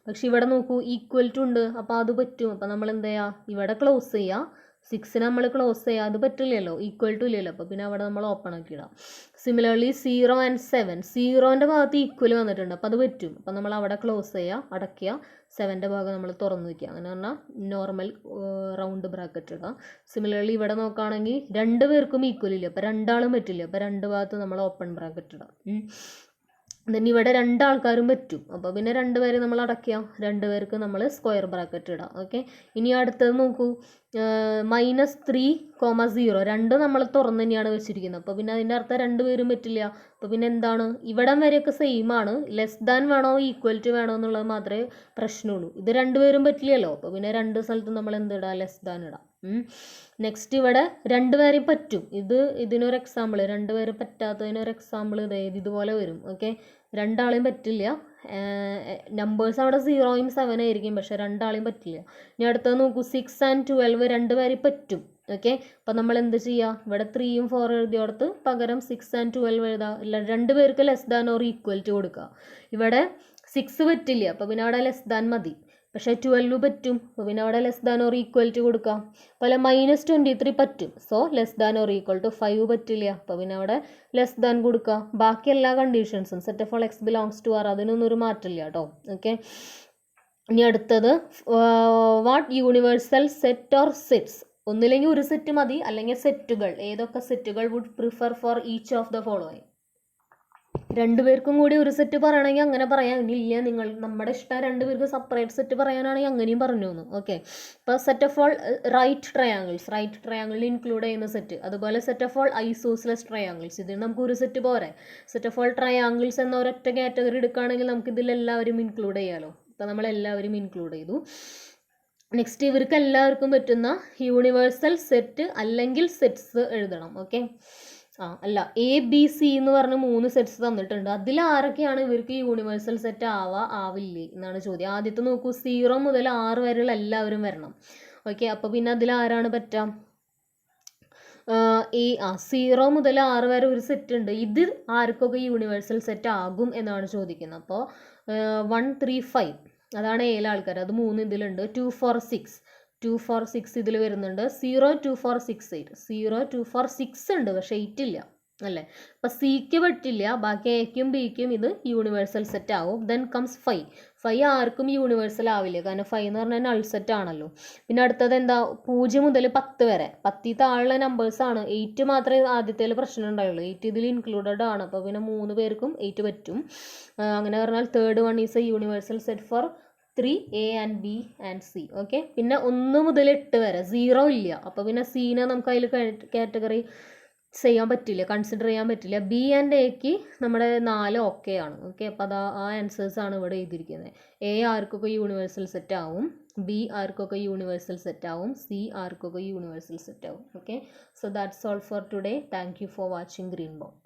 പക്ഷെ ഇവിടെ നോക്കൂ, ഈക്വൽ ടു ഉണ്ട്, അപ്പോൾ അത് പറ്റും. അപ്പോൾ നമ്മൾ എന്ത് ചെയ്യുക, ഇവിടെ ക്ലോസ് ചെയ്യുക. 6 നമ്മൾ ക്ലോസ് ചെയ്യുക, അത് പറ്റില്ലല്ലോ, ഈക്വൽ ടു ഇല്ലല്ലോ. അപ്പോൾ പിന്നെ അവിടെ നമ്മൾ ഓപ്പൺ ആക്കി ഇടാം. സിമിലർലി 0 and 7, 0ൻ്റെ ഭാഗത്ത് ഈക്വൽ വന്നിട്ടുണ്ട്, അപ്പോൾ അത് പറ്റും. അപ്പോൾ നമ്മൾ അവിടെ ക്ലോസ് ചെയ്യുക, അടയ്ക്കുക. 7ൻ്റെ ഭാഗം നമ്മൾ തുറന്നു വയ്ക്കുക. അങ്ങനെ പറഞ്ഞാൽ നോർമൽ റൗണ്ട് ബ്രാക്കറ്റ് ഇടുക. സിമിലർലി ഇവിടെ നോക്കുകയാണെങ്കിൽ 2 പേർക്കും ഈക്വൽ ഇല്ല, അപ്പോൾ 2 ആളും പറ്റില്ല. അപ്പോൾ 2 ഭാഗത്ത് നമ്മൾ ഓപ്പൺ ബ്രാക്കറ്റ് ഇടാം. ദെൻ ഇവിടെ 2 ആൾക്കാരും പറ്റും, അപ്പോൾ പിന്നെ 2 പേര് നമ്മൾ അടയ്ക്കുക. 2 പേർക്ക് നമ്മൾ സ്ക്വയർ ബ്രാക്കറ്റ് ഇടാം. ഓക്കെ, ഇനി അടുത്തത് നോക്കൂ, -3, 0, 2 നമ്മൾ തുറന്ന് തന്നെയാണ് വെച്ചിരിക്കുന്നത്. അപ്പോൾ പിന്നെ അതിൻ്റെ അർത്ഥം 2 പേരും പറ്റില്ല. അപ്പോൾ പിന്നെ എന്താണ്, ഇവിടം വരെയൊക്കെ സെയിം ആണ്. ലെസ് ദാൻ വേണോ ഈക്വൽ ടു വേണോ എന്നുള്ളത് മാത്രമേ പ്രശ്നമുള്ളൂ. ഇത് 2 പേരും പറ്റില്ലല്ലോ, അപ്പോൾ പിന്നെ 2 സ്ഥലത്ത് നമ്മൾ എന്തിടാം, ലെസ് ദാൻ ഇടാം. നെക്സ്റ്റ് ഇവിടെ 2 പേരെയും പറ്റും. ഇതിനൊരു എക്സാമ്പിൾ, 2 പേര് പറ്റാത്തതിനൊരു എക്സാമ്പിൾ ഇതുപോലെ വരും. ഓക്കെ, 2 ആളെയും പറ്റില്ല. നമ്പേഴ്സ് അവിടെ 0ഉം 7 ആയിരിക്കും, പക്ഷെ 2 ആളെയും പറ്റില്ല. ഇനി അടുത്തത് നോക്കൂ, 6 and 12 2 പേരെയും പറ്റും. ഓക്കെ, അപ്പോൾ നമ്മൾ എന്ത് ചെയ്യുക, ഇവിടെ 3ഉം 4 എഴുതിയോടത്ത് പകരം 6 and 12 എഴുതാം. 2 പേർക്ക് less than or equal to കൊടുക്കുക. ഇവിടെ 6 പറ്റില്ല, അപ്പോൾ പിന്നെ അവിടെ ലെസ് ദാൻ മതി. പക്ഷേ 12 പറ്റും, അപ്പോൾ പിന്നെ അവിടെ less than or equal to കൊടുക്കാം. അതുപോലെ -23 പറ്റും, so less than or equal to 5 പറ്റില്ല, അപ്പോൾ പിന്നെ അവിടെ ലെസ് ദാൻ കൊടുക്കുക. ബാക്കി എല്ലാ കണ്ടീഷൻസും set of all x belongs to R അതിനൊന്നും ഒരു മാറ്റമില്ല കേട്ടോ. ഓക്കെ, ഇനി അടുത്തത് what universal set or sets, ഒന്നില്ലെങ്കിൽ ഒരു സെറ്റ് മതി, അല്ലെങ്കിൽ സെറ്റുകൾ, ഏതൊക്കെ സെറ്റുകൾ would prefer for each of the following. രണ്ടുപേർക്കും കൂടി ഒരു സെറ്റ് പറയണമെങ്കിൽ അങ്ങനെ പറയാം, ഇല്ല നിങ്ങൾ നമ്മുടെ ഇഷ്ടം രണ്ടുപേർക്ക് സെപ്പറേറ്റ് സെറ്റ് പറയാനാണെങ്കിൽ അങ്ങനെയും പറഞ്ഞു തന്നു. ഓക്കെ, ഇപ്പോൾ സെറ്റ് ഓഫ് ഓൾ റൈറ്റ് ട്രയാങ്കിളിൽ ഇൻക്ലൂഡ് ചെയ്യുന്ന സെറ്റ്, അതുപോലെ set of all isosceles triangles, ഇതിന് നമുക്ക് ഒരു സെറ്റ് പോരെ. സെറ്റ് ഓഫ് ഓൾ ട്രയാങ്കിൾസ് എന്ന ഒരൊറ്റ കാറ്റഗറി എടുക്കുകയാണെങ്കിൽ നമുക്ക് ഇതിലെല്ലാവരും ഇൻക്ലൂഡ് ചെയ്യാമല്ലോ. അപ്പോൾ നമ്മളെല്ലാവരും ഇൻക്ലൂഡ് ചെയ്തു. നെക്സ്റ്റ് ഇവർക്ക് എല്ലാവർക്കും പറ്റുന്ന യൂണിവേഴ്സൽ സെറ്റ് അല്ലെങ്കിൽ സെറ്റ്സ് എഴുതണം. ഓക്കെ, അല്ല ABC എന്ന് പറഞ്ഞ് 3 സെറ്റ്സ് തന്നിട്ടുണ്ട്. അതിൽ ആരൊക്കെയാണ് ഇവർക്ക് യൂണിവേഴ്സൽ സെറ്റ് ആവില്ലേ എന്നാണ് ചോദ്യം. ആദ്യത്തെ നോക്കൂ, 0 മുതൽ 6 വരെയുള്ള എല്ലാവരും വരണം. ഓക്കെ, അപ്പോൾ പിന്നെ അതിൽ ആരാണ് പറ്റാം? 0 മുതൽ 6 വരെ ഒരു സെറ്റ് ഉണ്ട്, ഇത് ആർക്കൊക്കെ യൂണിവേഴ്സൽ സെറ്റ് ആകും എന്നാണ് ചോദിക്കുന്നത്. അപ്പോൾ 1 3 5 അതാണ് 7 ആൾക്കാർ, അത് 3 ഇതിലുണ്ട്. 2 4 6 ഇതിൽ വരുന്നുണ്ട്. 0 2 4 6 8 0 2 4 6 ഉണ്ട്, പക്ഷേ 8 ഇല്ല അല്ലേ. അപ്പം സിക്ക് പറ്റില്ല, ബാക്കി എക്കും ബിക്കും ഇത് യൂണിവേഴ്സൽ സെറ്റ് ആവും. ദെൻ കംസ് 5 ആർക്കും യൂണിവേഴ്സൽ ആവില്ല, കാരണം 5 എന്ന് പറഞ്ഞാൽ നൾ സെറ്റ് ആണല്ലോ. പിന്നെ അടുത്തത് എന്താ, 0 മുതൽ 10 വരെ, 10 താഴെ നമ്പേഴ്സാണ്. 8 മാത്രമേ ആദ്യത്തേൽ പ്രശ്നം ഉണ്ടായുള്ളൂ, 8 ഇതിൽ ഇൻക്ലൂഡഡ് ആണ്, അപ്പോൾ പിന്നെ 3 പേർക്കും 8 പറ്റും. അങ്ങനെ പറഞ്ഞാൽ third one is a universal set for 3 A and B and C. Okay, പിന്നെ 1 മുതൽ 8 വരെ 0 ഇല്ല, അപ്പോൾ പിന്നെ സീനെ നമുക്ക് അതിൽ കാറ്റഗറി ചെയ്യാൻ പറ്റില്ല, കൺസിഡർ ചെയ്യാൻ പറ്റില്ല. B and Aക്ക് നമ്മുടെ 4 ഓക്കെ ആണ്. ഓക്കെ, അപ്പോൾ അത് ആ ആൻസേഴ്സ് ആണ് ഇവിടെ എഴുതിയിരിക്കുന്നത്. A ആർക്കൊക്കെ യൂണിവേഴ്സൽ സെറ്റ് ആവും, B ആർക്കൊക്കെ യൂണിവേഴ്സൽ സെറ്റ് ആവും, C ആർക്കൊക്കെ യൂണിവേഴ്സൽ സെറ്റ് ആവും. Okay, so that's all for today. Thank you for watching green board.